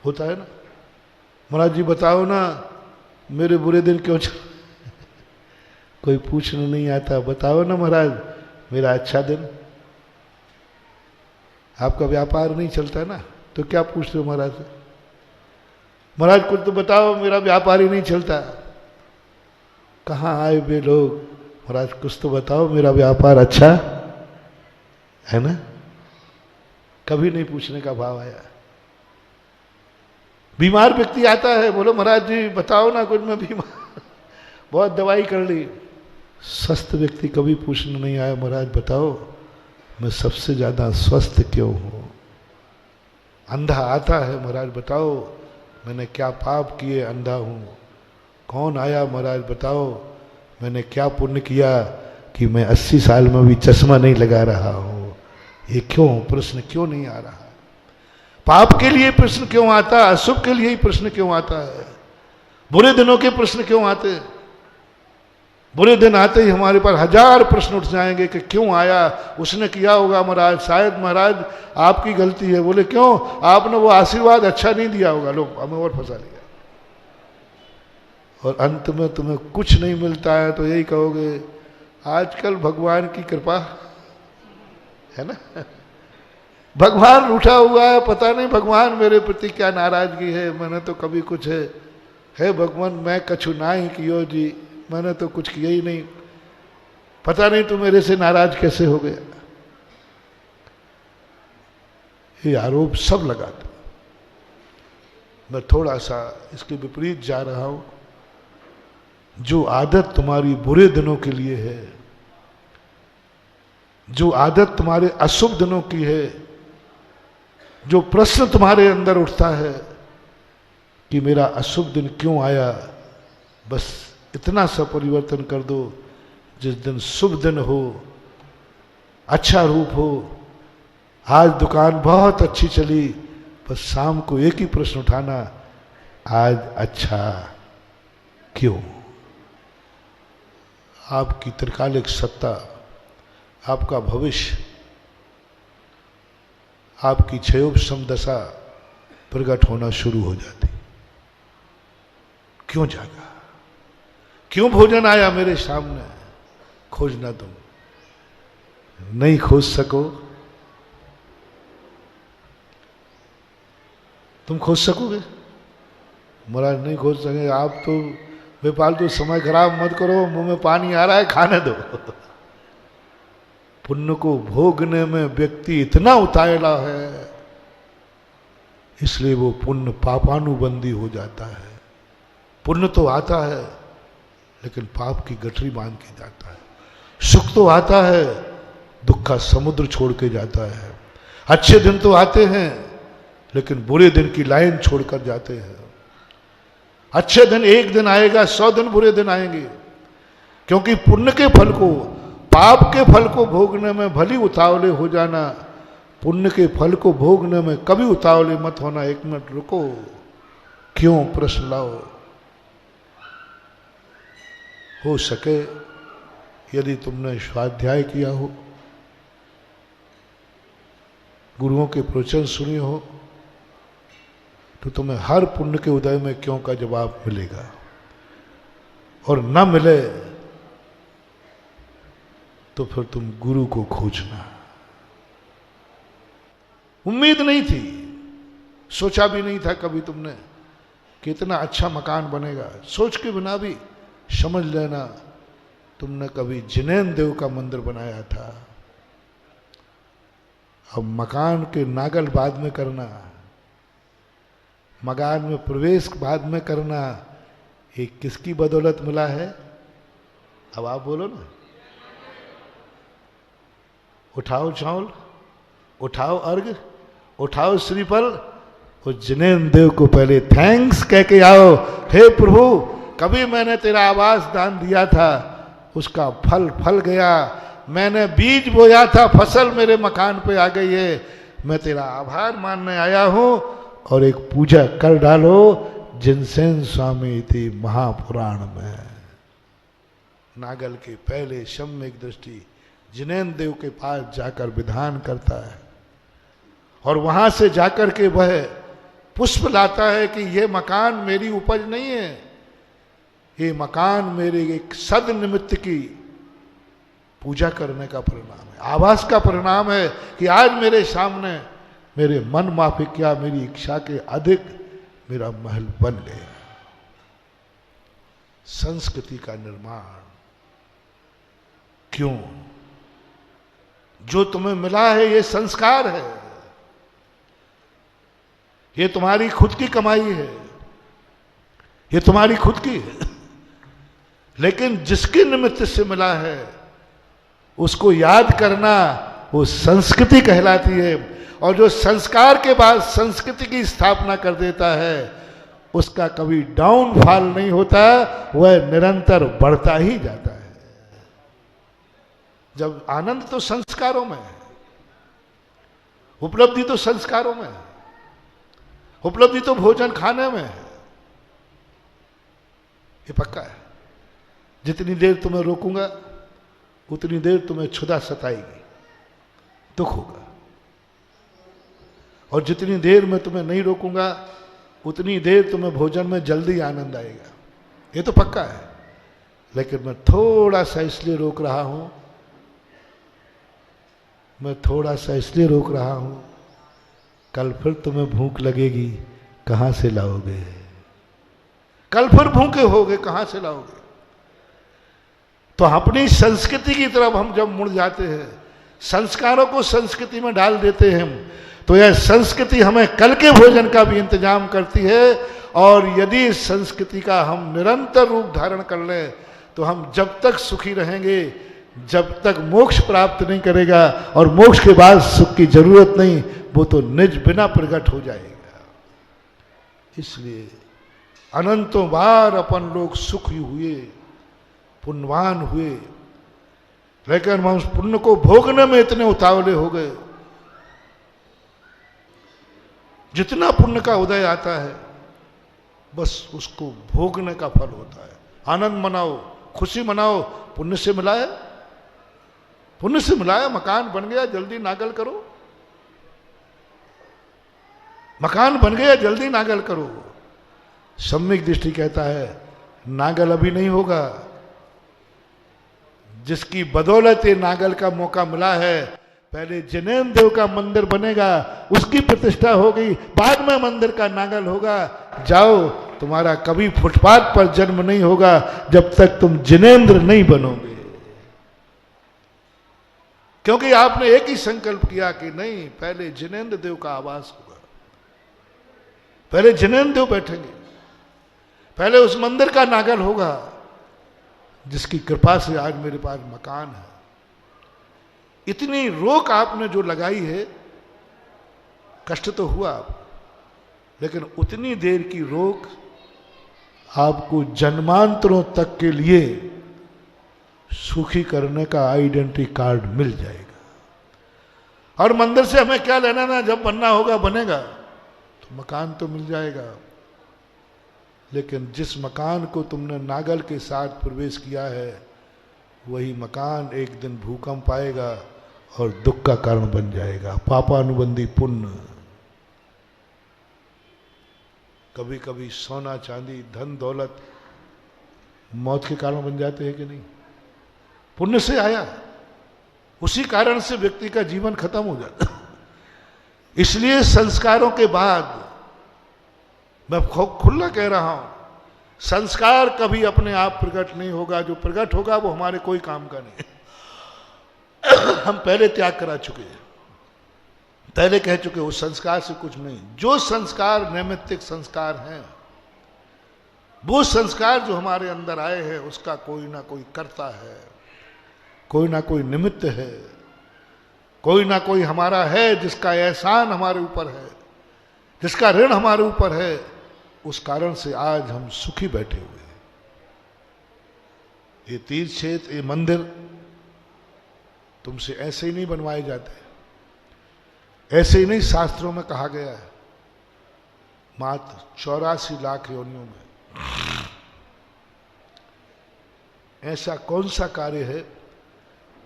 होता है ना, महाराज जी बताओ ना मेरे बुरे दिन क्यों चल कोई पूछने नहीं आता, बताओ ना महाराज मेरा अच्छा दिन। आपका व्यापार नहीं चलता ना, तो क्या पूछते हो महाराज से? महाराज कुछ तो बताओ, मेरा व्यापार ही नहीं चलता। कहाँ आए वे लोग? महाराज कुछ तो बताओ, मेरा व्यापार अच्छा है ना। कभी नहीं पूछने का भाव आया। बीमार व्यक्ति आता है, बोलो महाराज जी बताओ ना कुछ, मैं बीमार, बहुत दवाई कर ली। स्वस्थ व्यक्ति कभी पूछने नहीं आया, महाराज बताओ मैं सबसे ज्यादा स्वस्थ क्यों हूं। अंधा आता है, महाराज बताओ मैंने क्या पाप किए अंधा हूं। कौन आया, महाराज बताओ मैंने क्या पुण्य किया कि मैं 80 साल में भी चश्मा नहीं लगा रहा हूं। ये क्यों प्रश्न क्यों नहीं आ रहा? पाप के लिए प्रश्न क्यों आता? अशुभ के लिए ही प्रश्न क्यों आता है? बुरे दिनों के प्रश्न क्यों आते? बुरे दिन आते ही हमारे पास 1000 प्रश्न उठ जाएंगे कि क्यों आया, उसने किया होगा महाराज, शायद महाराज आपकी गलती है। बोले क्यों? आपने वो आशीर्वाद अच्छा नहीं दिया होगा। लोग हमें और फंसा लिया। और अंत में तुम्हें कुछ नहीं मिलता है तो यही कहोगे आजकल भगवान की कृपा है ना। भगवान रूठा हुआ है, पता नहीं भगवान मेरे प्रति क्या नाराजगी है। मैंने तो कभी कुछ है भगवान मैं कछु ना ही कियो जी, मैंने तो कुछ किया ही नहीं, पता नहीं तू मेरे से नाराज कैसे हो गया। ये आरोप सब लगाते। मैं थोड़ा सा इसके विपरीत जा रहा हूं। जो आदत तुम्हारी बुरे दिनों के लिए है, जो आदत तुम्हारे अशुभ दिनों की है, जो प्रश्न तुम्हारे अंदर उठता है कि मेरा अशुभ दिन क्यों आया, बस इतना सा परिवर्तन कर दो। जिस दिन शुभ दिन हो, अच्छा रूप हो, आज दुकान बहुत अच्छी चली, बस शाम को एक ही प्रश्न उठाना, आज अच्छा क्यों? आपकी त्रिकालिक सत्ता, आपका भविष्य, आपकी क्षयोपम दशा प्रकट होना शुरू हो जाती। क्यों जागा? क्यों भोजन आया मेरे सामने? खोजना तुम नहीं खोज सको, तुम खोज सकोगे? महाराज नहीं खोज सकेंगे। आप तो बेफालतू समय खराब मत करो, मुंह में पानी आ रहा है, खाने दो। पुण्य को भोगने में व्यक्ति इतना उतावला है, इसलिए वो पुण्य पापानुबंधी हो जाता है। पुण्य तो आता है लेकिन पाप की गठरी बांध के जाता है। सुख तो आता है, दुख का समुद्र छोड़ के जाता है। अच्छे दिन तो आते हैं लेकिन बुरे दिन की लाइन छोड़कर जाते हैं। अच्छे दिन एक दिन आएगा, 100 दिन बुरे दिन आएंगे। क्योंकि पुण्य के फल को, पाप के फल को भोगने में भली उतावले हो जाना, पुण्य के फल को भोगने में कभी उतावले मत होना। 1 मिनट रुको, क्यों प्रश्न लाओ। हो सके यदि तुमने स्वाध्याय किया हो, गुरुओं के प्रवचन सुने हो, तो तुम्हें हर पुण्य के उदय में क्यों का जवाब मिलेगा। और न मिले तो फिर तुम गुरु को खोजना। उम्मीद नहीं थी, सोचा भी नहीं था कभी तुमने कि इतना अच्छा मकान बनेगा। सोच के बिना भी समझ लेना तुमने कभी जिनेन देव का मंदिर बनाया था। अब मकान के नागल बाद में करना, मकान में प्रवेश बाद में करना, ये किसकी बदौलत मिला है? अब आप बोलो ना। उठाओ चावल, उठाओ अर्घ, उठाओ श्रीफल, और जिनेन देव को पहले थैंक्स कह के आओ। हे प्रभु, कभी मैंने तेरा आवास दान दिया था, उसका फल फल गया। मैंने बीज बोया था, फसल मेरे मकान पे आ गई है। मैं तेरा आभार मानने आया हूं और एक पूजा कर डालो जिनसेन स्वामी थी महापुराण में। नागल के पहले सम्यक दृष्टि जिनेन्द्र देव के पास जाकर विधान करता है और वहां से जाकर के वह पुष्प लाता है कि ये मकान मेरी उपज नहीं है, ये मकान मेरे एक सद निमित्त की पूजा करने का परिणाम है, आवास का परिणाम है कि आज मेरे सामने मेरे मन माफिक क्या मेरी इच्छा के अधिक मेरा महल बन गया। संस्कृति का निर्माण क्यों? जो तुम्हें मिला है ये संस्कार है, ये तुम्हारी खुद की कमाई है, ये तुम्हारी खुद की है, लेकिन जिसके निमित्त से मिला है उसको याद करना वो संस्कृति कहलाती है। और जो संस्कार के बाद संस्कृति की स्थापना कर देता है उसका कभी डाउनफॉल नहीं होता, वह निरंतर बढ़ता ही जाता है। जब आनंद तो संस्कारों में है, उपलब्धि तो संस्कारों में है, उपलब्धि तो भोजन खाने में है, ये पक्का है। जितनी देर तुम्हें रोकूंगा उतनी देर तुम्हें क्षुधा सताएगी, दुख होगा, और जितनी देर मैं तुम्हें नहीं रोकूंगा उतनी देर तुम्हें भोजन में जल्दी आनंद आएगा, ये तो पक्का है। लेकिन मैं थोड़ा सा इसलिए रोक रहा हूं, मैं थोड़ा सा इसलिए रोक रहा हूं, कल फिर तुम्हें भूख लगेगी, कहां से लाओगे? कल फिर भूखे होगे, कहां से लाओगे? तो अपनी संस्कृति की तरफ हम जब मुड़ जाते हैं, संस्कारों को संस्कृति में डाल देते हैं, तो यह संस्कृति हमें कल के भोजन का भी इंतजाम करती है। और यदि इस संस्कृति का हम निरंतर रूप धारण कर लें तो हम जब तक सुखी रहेंगे, जब तक मोक्ष प्राप्त नहीं करेगा, और मोक्ष के बाद सुख की जरूरत नहीं, वो तो निज बिना प्रकट हो जाएगा। इसलिए अनंतों बार अपन लोग सुखी हुए, पुण्यवान हुए, लेकिन हम उस पुण्य को भोगने में इतने उतावले हो गए। जितना पुण्य का उदय आता है बस उसको भोगने का फल होता है। आनंद मनाओ, खुशी मनाओ, पुण्य से मिला है, पुण्य से मिला है, मकान बन गया, जल्दी नागल करो, मकान बन गया, जल्दी नागल करो। सम्यक दृष्टि कहता है नागल अभी नहीं होगा, जिसकी बदौलत ये नागल का मौका मिला है, पहले जिनेन्द्र देव का मंदिर बनेगा, उसकी प्रतिष्ठा होगी, बाद में मंदिर का नागल होगा। जाओ, तुम्हारा कभी फुटपाथ पर जन्म नहीं होगा जब तक तुम जिनेन्द्र नहीं बनोगे, क्योंकि आपने एक ही संकल्प किया कि नहीं, पहले जिनेन्द्र देव का आवास होगा, पहले जिनेन्द्र देव बैठेंगे, पहले उस मंदिर का नागल होगा, जिसकी कृपा से आज मेरे पास मकान है। इतनी रोक आपने जो लगाई है, कष्ट तो हुआ, लेकिन उतनी देर की रोक आपको जन्मांतरों तक के लिए सुखी करने का आइडेंटिटी कार्ड मिल जाएगा। और मंदिर से हमें क्या लेना ना, जब बनना होगा बनेगा, तो मकान तो मिल जाएगा। लेकिन जिस मकान को तुमने नागल के साथ प्रवेश किया है, वही मकान एक दिन भूकंप आएगा और दुख का कारण बन जाएगा। पापानुबंधी पुण्य, कभी कभी सोना चांदी धन दौलत मौत के कारण बन जाते हैं कि नहीं? पुण्य से आया, उसी कारण से व्यक्ति का जीवन खत्म हो जाता। इसलिए संस्कारों के बाद, मैं खुला कह रहा हूं, संस्कार कभी अपने आप प्रकट नहीं होगा, जो प्रकट होगा वो हमारे कोई काम का नहीं। हम पहले त्याग करा चुके हैं, पहले कह चुके उस संस्कार से कुछ नहीं। जो संस्कार नैमित्तिक संस्कार हैं, वो संस्कार जो हमारे अंदर आए हैं, उसका कोई ना कोई कर्ता है, कोई ना कोई निमित्त है, कोई ना कोई हमारा है जिसका एहसान हमारे ऊपर है, जिसका ऋण हमारे ऊपर है। उस कारण से आज हम सुखी बैठे हुए हैं। ये तीर्थ क्षेत्र, ये मंदिर तुमसे ऐसे ही नहीं बनवाए जाते। ऐसे ही नहीं, शास्त्रों में कहा गया है मात्र 84 लाख योनियों में ऐसा कौन सा कार्य है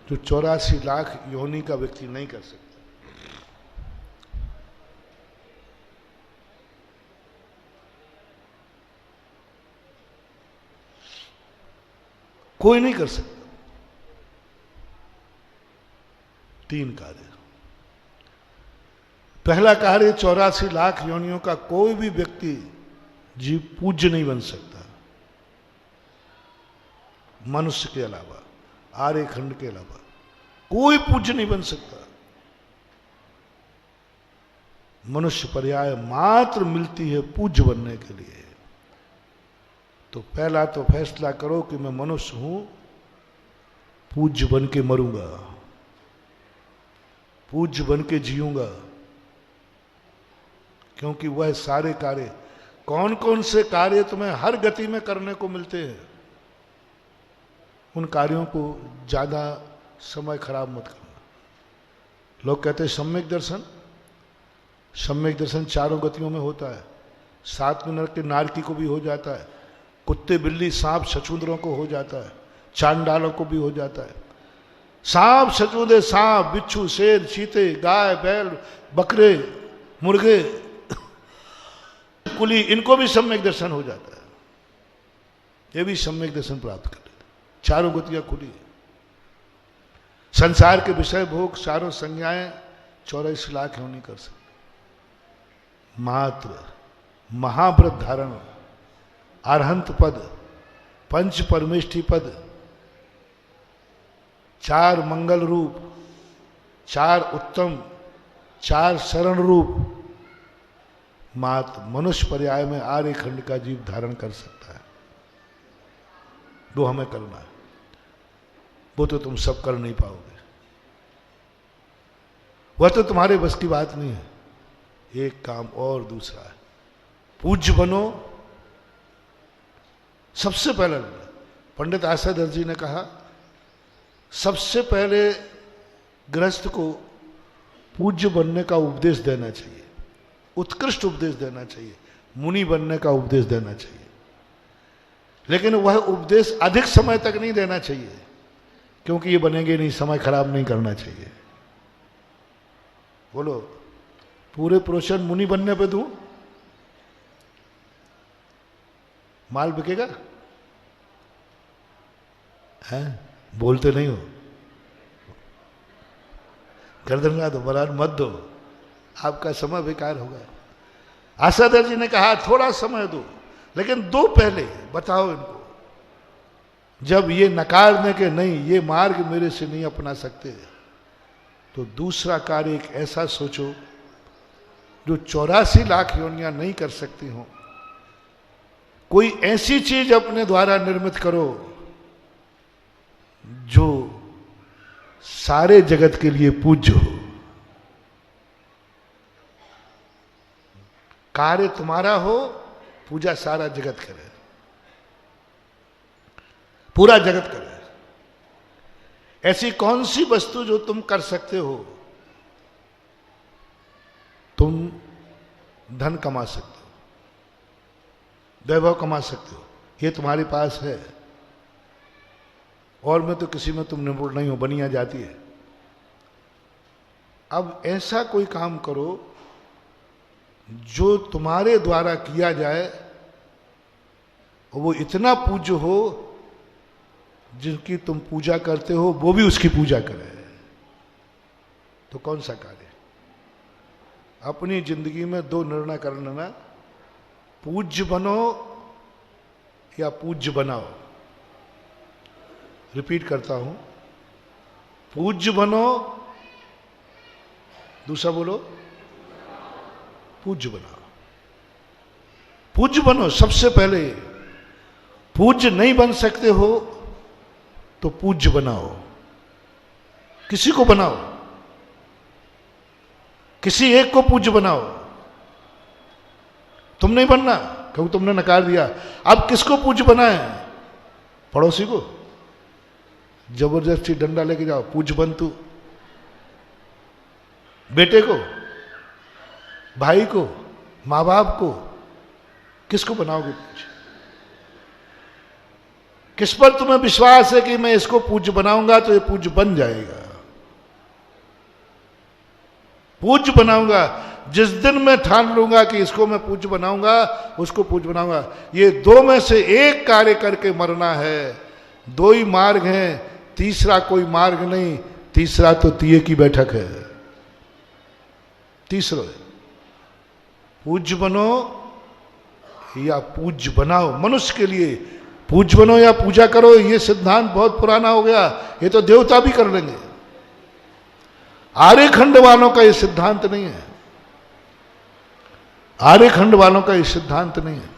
जो 84 लाख योनि का व्यक्ति नहीं कर सकता। कोई नहीं कर सकता। 3 कार्य। पहला कार्य, 84 लाख योनियों का कोई भी व्यक्ति जीव पूज्य नहीं बन सकता, मनुष्य के अलावा, आर्य खंड के अलावा कोई पूज्य नहीं बन सकता। मनुष्य पर्याय मात्र मिलती है पूज्य बनने के लिए। तो पहला तो फैसला करो कि मैं मनुष्य हूं, पूज्य बन के मरूंगा, पूज्य बन के जीऊंगा। क्योंकि वह सारे कार्य, कौन कौन से कार्य तुम्हें हर गति में करने को मिलते हैं, उन कार्यों को ज्यादा समय खराब मत करना। लोग कहते हैं सम्यक दर्शन, सम्यक दर्शन चारों गतियों में होता है। 7 मिनट के नारकी को भी हो जाता है, कुत्ते बिल्ली सांप छछूंदरों को हो जाता है, चांडालों को भी हो जाता है। सांप छछूंदे, सांप बिच्छू शेर चीते गाय बैल बकरे मुर्गे कुली, इनको भी सम्यक दर्शन हो जाता है। ये भी सम्यक दर्शन प्राप्त कर लेते, चारों गतियां खुली है। संसार के विषय भोग चारों संज्ञाएं 84 लाख नहीं कर सकते। मात्र महाव्रत धारण, अरहंत पद, पंच परमेष्ठी पद, 4 मंगल रूप, 4 उत्तम, 4 शरण रूप, मात्र मनुष्य पर्याय में आर्य खंड का जीव धारण कर सकता है। वो हमें करना है, वो तो तुम सब कर नहीं पाओगे, वह तो तुम्हारे बस की बात नहीं है। एक काम और दूसरा है, पूज्य बनो। सबसे पहले पंडित आसादर जी ने कहा, सबसे पहले गृहस्थ को पूज्य बनने का उपदेश देना चाहिए, उत्कृष्ट उपदेश देना चाहिए, मुनि बनने का उपदेश देना चाहिए। लेकिन वह उपदेश अधिक समय तक नहीं देना चाहिए, क्योंकि ये बनेंगे नहीं, समय खराब नहीं करना चाहिए। बोलो, पूरे प्रोशन मुनि बनने पे दूं, माल बिकेगा? हैं? बोलते नहीं हो, गर्दन ना दो, बराबर मत दो, आपका समय बेकार होगा। आसादर जी ने कहा थोड़ा समय दो, लेकिन दो पहले बताओ इनको। जब ये नकार दें कि नहीं, ये मार्ग मेरे से नहीं अपना सकते, तो दूसरा कार्य एक ऐसा सोचो जो 84 लाख योनियां नहीं कर सकती हो। कोई ऐसी चीज अपने द्वारा निर्मित करो जो सारे जगत के लिए पूज्य हो। कार्य तुम्हारा हो, पूजा सारा जगत करे, पूरा जगत करे। ऐसी कौन सी वस्तु जो तुम कर सकते हो? तुम धन कमा सकते हो, वैभव कमा सकते हो, ये तुम्हारे पास है, और में तो किसी में तुम निपुण नहीं हो, बनिया जाती है। अब ऐसा कोई काम करो जो तुम्हारे द्वारा किया जाए और वो इतना पूज्य हो, जिनकी तुम पूजा करते हो वो भी उसकी पूजा करे। तो कौन सा कार्य? अपनी जिंदगी में 2 निर्णय कर लेना, पूज्य बनो या पूज्य बनाओ। रिपीट करता हूं, पूज्य बनो, दूसरा बोलो पूज्य बनाओ। पूज्य बनो सबसे पहले। पूज्य नहीं बन सकते हो तो पूज्य बनाओ, किसी को बनाओ, किसी एक को पूज्य बनाओ। तुम नहीं बनना क्योंकि तुमने नकार दिया। अब किसको पूज्य बनाए? पड़ोसी को जबरदस्ती डंडा लेके जाओ, पूज्य बन तू। बेटे को भाई को, माँ बाप को, किसको बनाओगे पूज्य? किस पर तुम्हें विश्वास है कि मैं इसको पूज्य बनाऊंगा तो ये पूज्य बन जाएगा? पूज्य बनाऊंगा जिस दिन मैं ठान लूंगा कि इसको मैं पूज्य बनाऊंगा, उसको पूज्य बनाऊंगा। ये दो में से एक कार्य करके मरना है। दो ही मार्ग हैं, तीसरा कोई मार्ग नहीं। तीसरा तो तिये की बैठक है। तीसरा पूज्य बनो या पूज्य बनाओ। मनुष्य के लिए पूज्य बनो या पूजा करो, ये सिद्धांत बहुत पुराना हो गया। ये तो देवता भी कर लेंगे। आर्यखंड वालों का ये सिद्धांत नहीं है। आर्यखंड वालों का ये सिद्धांत नहीं है।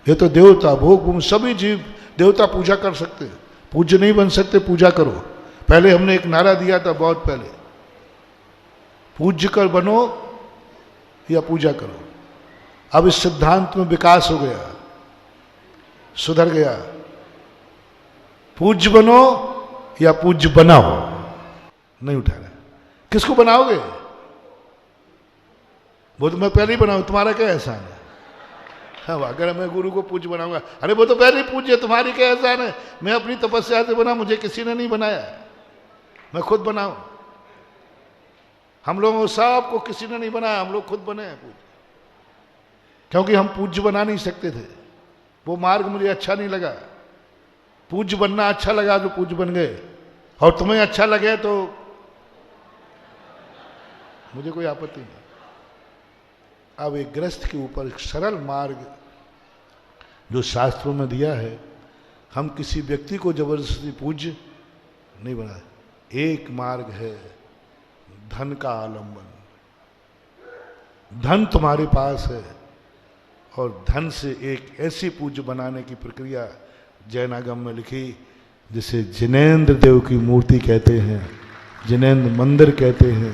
ये तो देवता, भोग भूमि, सभी जीव देवता पूजा कर सकते हैं। पूज्य नहीं बन सकते, पूजा करो। पहले हमने एक नारा दिया था बहुत पहले, पूज्य कर बनो या पूजा करो। अब इस सिद्धांत में विकास हो गया, सुधर गया। पूज्य बनो या पूज्य बनाओ, नहीं उठा रहा। किसको बनाओगे? वो तो मैं पहले ही बनाऊं, तुम्हारा क्या एहसान है? हाँ, अगर मैं गुरु को पूज्य बनाऊंगा, अरे वो तो पहले ही पूज्य, तुम्हारी क्या एहसान है? मैं अपनी तपस्या से बना, मुझे किसी ने नहीं बनाया, मैं खुद बनाऊं। हम लोगों सबको किसी ने नहीं बनाया, हम लोग खुद बने हैं पूज्य। क्योंकि हम पूज्य बना नहीं सकते थे। वो मार्ग मुझे अच्छा नहीं लगा। पूज्य बनना अच्छा लगा तो पूज्य बन गए, और तुम्हें अच्छा लगे तो मुझे कोई आपत्ति नहीं। अब एक गृहस्थ के ऊपर एक सरल मार्ग जो शास्त्रों में दिया है, हम किसी व्यक्ति को जबरदस्ती पूज्य नहीं बना। एक मार्ग है धन का आलंबन। धन तुम्हारे पास है और धन से एक ऐसी पूज्य बनाने की प्रक्रिया जैनागम में लिखी जिसे जिनेंद्र देव की मूर्ति कहते हैं, जिनेंद्र मंदिर कहते हैं,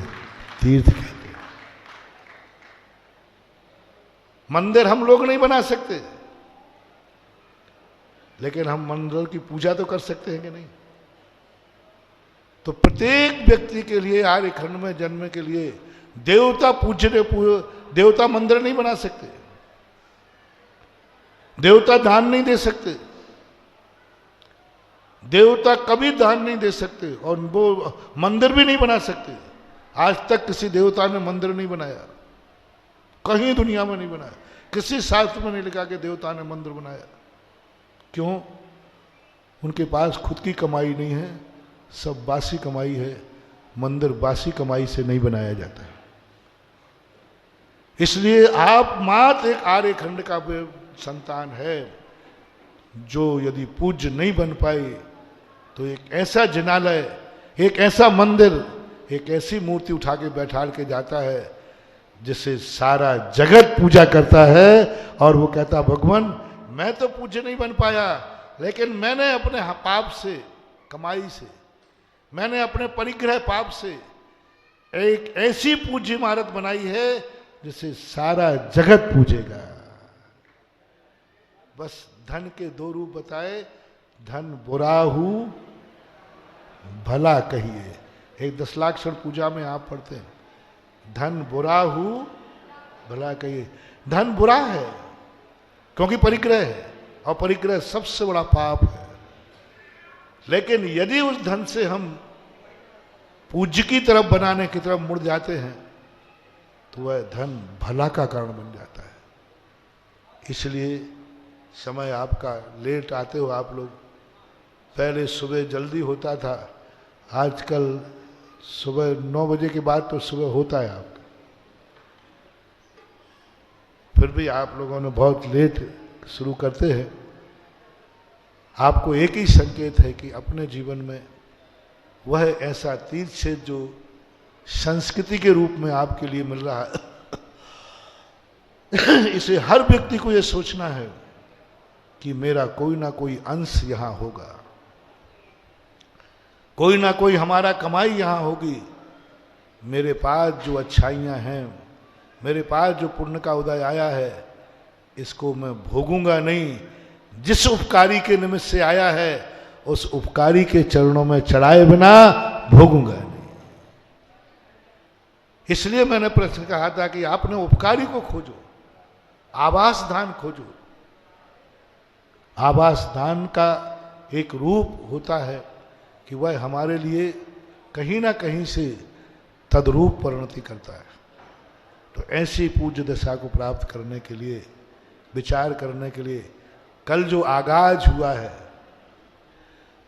तीर्थ कहते हैं। मंदिर हम लोग नहीं बना सकते, लेकिन हम मंदिर की पूजा तो कर सकते हैं कि नहीं? तो प्रत्येक व्यक्ति के लिए, आर्यखंड में जन्म के लिए देवता पूजने, देवता मंदिर नहीं बना सकते, देवता दान नहीं दे सकते, देवता कभी दान नहीं दे सकते, और वो मंदिर भी नहीं बना सकते। आज तक किसी देवता ने मंदिर नहीं बनाया, कहीं दुनिया में नहीं बनाया। किसी शास्त्र में नहीं लिखा कि देवता ने मंदिर बनाया। क्यों? उनके पास खुद की कमाई नहीं है, सब बासी कमाई है। मंदिर बासी कमाई से नहीं बनाया जाता है। इसलिए आप मात्र एक आर्यखंड का संतान है जो यदि पूज्य नहीं बन पाए तो एक ऐसा जिनालय, एक ऐसा मंदिर, एक ऐसी मूर्ति उठा के बैठा के जाता है जिसे सारा जगत पूजा करता है, और वो कहता भगवान मैं तो पूज्य नहीं बन पाया, लेकिन मैंने अपने पाप से, कमाई से, मैंने अपने परिग्रह पाप से एक ऐसी पूज्य इमारत बनाई है जिसे सारा जगत पूजेगा। बस धन के दो रूप बताए, धन बुरा हूं भला कहिए। एक 10 लाख क्षण पूजा में आप पढ़ते हैं, धन बुरा हूं भला कहिए। धन बुरा है क्योंकि परिग्रह है, और परिग्रह सबसे बड़ा पाप है। लेकिन यदि उस धन से हम पूज्य की तरफ बनाने की तरफ मुड़ जाते हैं तो वह धन भला का कारण बन जाता है। इसलिए समय आपका लेट आते हो आप लोग। पहले सुबह जल्दी होता था, आजकल सुबह 9 बजे के बाद तो सुबह होता है आपका। फिर भी आप लोगों ने बहुत लेट शुरू करते हैं। आपको एक ही संकेत है कि अपने जीवन में वह ऐसा तीर्थ क्षेत्र जो संस्कृति के रूप में आपके लिए मिल रहा है, इसे हर व्यक्ति को यह सोचना है कि मेरा कोई ना कोई अंश यहां होगा, कोई ना कोई हमारा कमाई यहां होगी। मेरे पास जो अच्छाइयां हैं, मेरे पास जो पुण्य का उदय आया है, इसको मैं भोगूंगा नहीं। जिस उपकारी के निमित्त से आया है उस उपकारी के चरणों में चढ़ाए बिना भोगूंगा नहीं। इसलिए मैंने प्रश्न कहा था कि आपने उपकारी को खोजो, आवास दान खोजो। आवास दान का एक रूप होता है कि वह हमारे लिए कहीं ना कहीं से तद्रूप परिणति करता है। तो ऐसी पूज्य दशा को प्राप्त करने के लिए, विचार करने के लिए, कल जो आगाज हुआ है,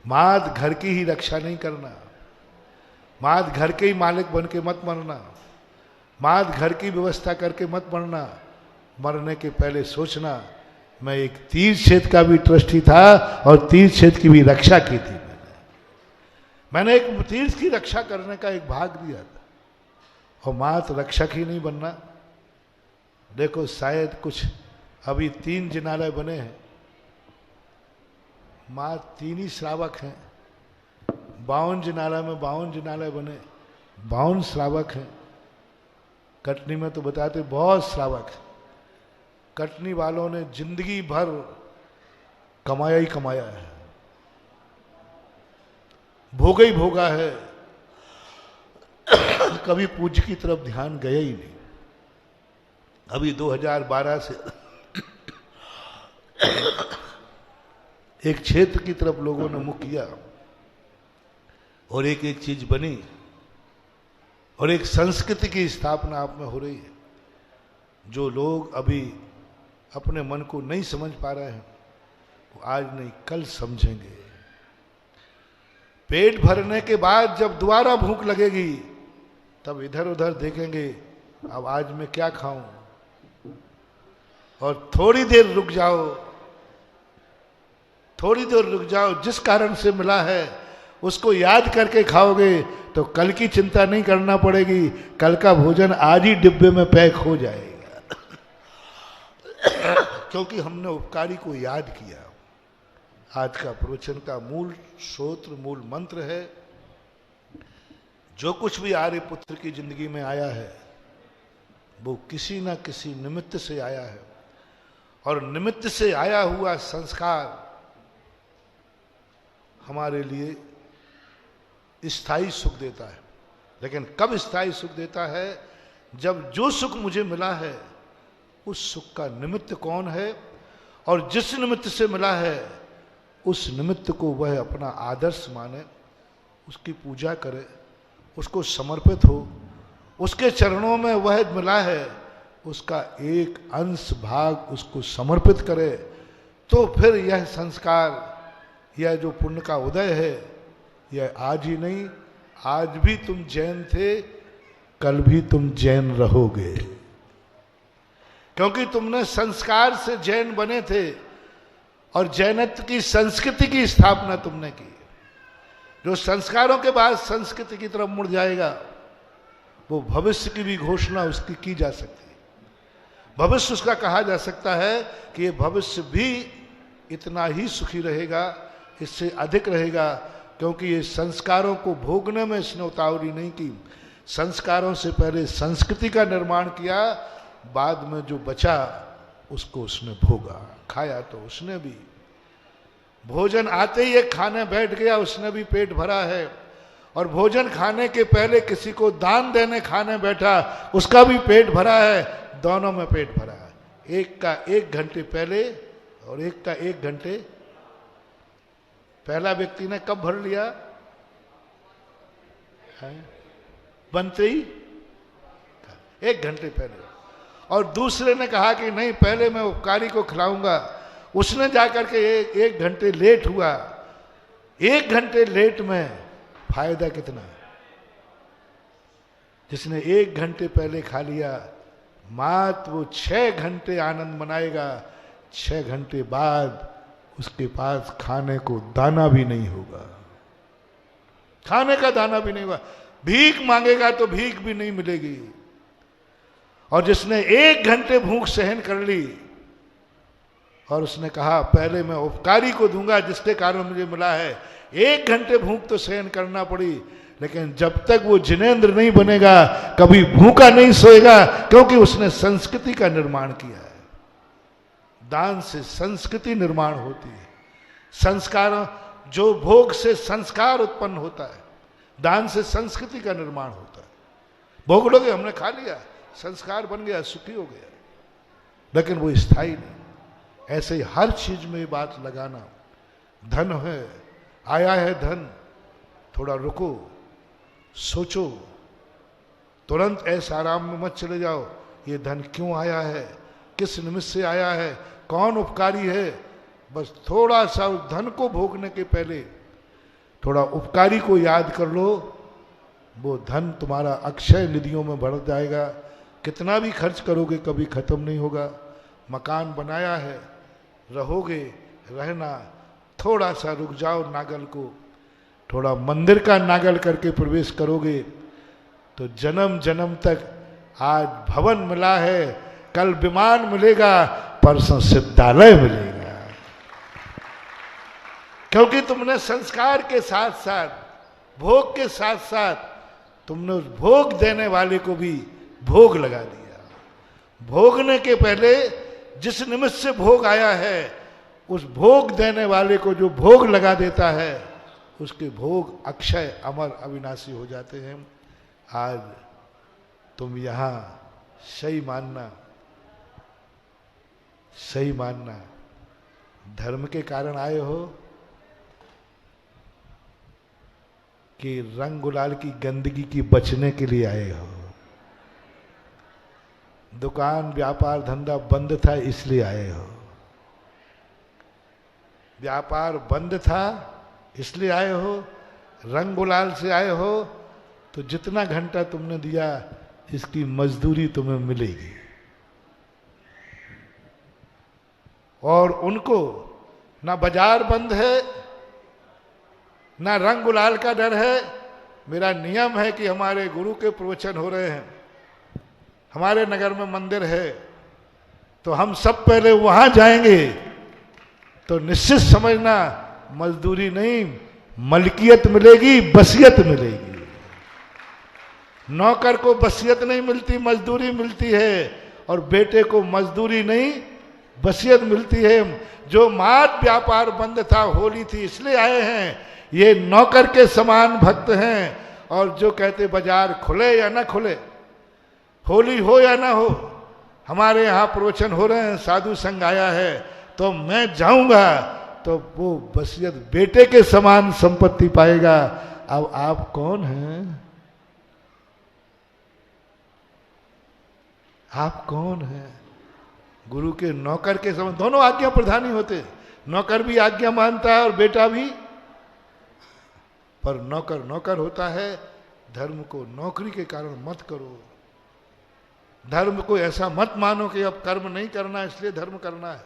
माद घर की ही रक्षा नहीं करना, माद घर के ही मालिक बन के मत मरना, माद घर की व्यवस्था करके मत मरना, मरने के पहले सोचना मैं एक तीर्थ क्षेत्र का भी ट्रस्टी था और तीर्थ क्षेत्र की भी रक्षा की थी। मैंने एक तीर्थ की रक्षा करने का एक भाग दिया था, और मात्र रक्षक ही नहीं बनना। देखो शायद कुछ अभी 3 जिनालय बने हैं, मात्र 3 ही श्रावक हैं। 52 जिनालय में 52 जिनालय बने, 52 श्रावक हैं। कटनी में तो बताते बहुत श्रावक हैं। कटनी वालों ने जिंदगी भर कमाया ही कमाया है, भोगा ही भोगा है, कभी पूज्य की तरफ ध्यान गया ही नहीं। अभी 2012 से एक क्षेत्र की तरफ लोगों ने मुख किया और एक एक चीज बनी और एक संस्कृति की स्थापना आप में हो रही है। जो लोग अभी अपने मन को नहीं समझ पा रहे हैं वो आज नहीं कल समझेंगे। पेट भरने के बाद जब दोबारा भूख लगेगी तब इधर उधर देखेंगे, अब आज मैं क्या खाऊं, और थोड़ी देर रुक जाओ, थोड़ी देर रुक जाओ, जिस कारण से मिला है उसको याद करके खाओगे तो कल की चिंता नहीं करना पड़ेगी, कल का भोजन आज ही डिब्बे में पैक हो जाएगा। क्योंकि हमने उपकारी को याद किया। आज का प्रवचन का मूल सूत्र, मूल मंत्र है, जो कुछ भी आर्य पुत्र की जिंदगी में आया है वो किसी न किसी निमित्त से आया है, और निमित्त से आया हुआ संस्कार हमारे लिए स्थायी सुख देता है। लेकिन कब स्थायी सुख देता है? जब जो सुख मुझे मिला है उस सुख का निमित्त कौन है, और जिस निमित्त से मिला है उस निमित्त को वह अपना आदर्श माने, उसकी पूजा करे, उसको समर्पित हो, उसके चरणों में वह मिला है उसका एक अंश भाग उसको समर्पित करे, तो फिर यह संस्कार, यह जो पुण्य का उदय है, यह आज ही नहीं, आज भी तुम जैन थे, कल भी तुम जैन रहोगे, क्योंकि तुमने संस्कार से जैन बने थे और जैनत्व की संस्कृति की स्थापना तुमने की। जो संस्कारों के बाद संस्कृति की तरफ मुड़ जाएगा वो भविष्य की भी घोषणा उसकी की जा सकती है। भविष्य उसका कहा जा सकता है कि ये भविष्य भी इतना ही सुखी रहेगा, इससे अधिक रहेगा, क्योंकि ये संस्कारों को भोगने में इसने उतावली नहीं की। संस्कारों से पहले संस्कृति का निर्माण किया, बाद में जो बचा उसको उसने भोगा, खाया तो उसने भी। भोजन आते ही एक खाने बैठ गया, उसने भी पेट भरा है, और भोजन खाने के पहले किसी को दान देने खाने बैठा, उसका भी पेट भरा है, दोनों में पेट भरा है। एक का 1 घंटे पहले और एक का 1 घंटे। पहला व्यक्ति ने कब भर लिया? बनते ही 1 घंटे पहले। और दूसरे ने कहा कि नहीं, पहले मैं उपकारी को खिलाऊंगा, उसने जाकर के 1 घंटे लेट हुआ। 1 घंटे लेट में फायदा कितना? जिसने 1 घंटे पहले खा लिया मात्र वो 6 घंटे आनंद मनाएगा, 6 घंटे बाद उसके पास खाने को दाना भी नहीं होगा, खाने का दाना भी नहीं होगा, भीख मांगेगा तो भीख भी नहीं मिलेगी। और जिसने 1 घंटे भूख सहन कर ली और उसने कहा पहले मैं उपकारी को दूंगा जिसके कारण मुझे मिला है, 1 घंटे भूख तो सहन करना पड़ी, लेकिन जब तक वो जिनेंद्र नहीं बनेगा कभी भूखा नहीं सोएगा, क्योंकि उसने संस्कृति का निर्माण किया है। दान से संस्कृति निर्माण होती है। संस्कार, जो भोग से संस्कार उत्पन्न होता है, दान से संस्कृति का निर्माण होता है। भोग लोगे, हमने खा लिया, संस्कार बन गया, सुखी हो गया, लेकिन वो स्थायी नहीं। ऐसे ही हर चीज में बात लगाना। धन है, आया है धन, थोड़ा रुको, सोचो, तुरंत ऐसे आराम में मत चले जाओ। ये धन क्यों आया है, किस निमित्त से आया है, कौन उपकारी है। बस थोड़ा सा उस धन को भोगने के पहले थोड़ा उपकारी को याद कर लो, वो धन तुम्हारा अक्षय निधियों में बढ़ जाएगा। कितना भी खर्च करोगे कभी खत्म नहीं होगा। मकान बनाया है, रहोगे, रहना, थोड़ा सा रुक जाओ, नागल को थोड़ा मंदिर का नागल करके प्रवेश करोगे तो जन्म जन्म तक, आज भवन मिला है, कल विमान मिलेगा, परसों सिद्धालय मिलेगा। क्योंकि तुमने संस्कार के साथ साथ, भोग के साथ साथ, तुमने उस भोग देने वाले को भी भोग लगा दिया। भोगने के पहले जिस निमित्त से भोग आया है, उस भोग देने वाले को जो भोग लगा देता है, उसके भोग अक्षय अमर अविनाशी हो जाते हैं। आज तुम यहां सही मानना धर्म के कारण आए हो कि रंग गुलाल की गंदगी की बचने के लिए आए हो। दुकान व्यापार धंधा बंद था इसलिए आए हो, व्यापार बंद था इसलिए आए हो, रंग गुलाल से आए हो, तो जितना घंटा तुमने दिया इसकी मजदूरी तुम्हें मिलेगी। और उनको ना बाजार बंद है, ना रंग गुलाल का डर है। मेरा नियम है कि हमारे गुरु के प्रवचन हो रहे हैं, हमारे नगर में मंदिर है, तो हम सब पहले वहां जाएंगे, तो निश्चित समझना मजदूरी नहीं, मलकियत मिलेगी, बसियत मिलेगी। नौकर को बसियत नहीं मिलती, मजदूरी मिलती है, और बेटे को मजदूरी नहीं, बसियत मिलती है। जो मात व्यापार बंद था, होली थी इसलिए आए हैं, ये नौकर के समान भक्त हैं। और जो कहते बाजार खुले या ना खुले, होली हो या ना हो, हमारे यहाँ प्रवचन हो रहे हैं, साधु संघ आया है, तो मैं जाऊंगा, तो वो बसियत बेटे के समान संपत्ति पाएगा। अब आप कौन हैं? आप कौन हैं? गुरु के नौकर के समान, दोनों आज्ञा प्रधानी होते। नौकर भी आज्ञा मानता है और बेटा भी, पर नौकर नौकर होता है। धर्म को नौकरी के कारण मत करो। धर्म को ऐसा मत मानो कि अब कर्म नहीं करना इसलिए धर्म करना है,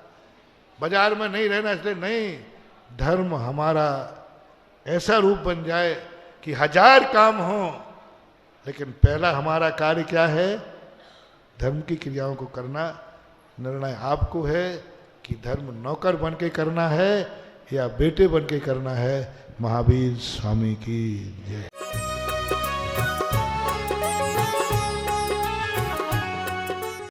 बाजार में नहीं रहना इसलिए नहीं। धर्म हमारा ऐसा रूप बन जाए कि 1000 काम हो, लेकिन पहला हमारा कार्य क्या है? धर्म की क्रियाओं को करना। निर्णय आपको है कि धर्म नौकर बन के करना है या बेटे बन के करना है। महावीर स्वामी की जय।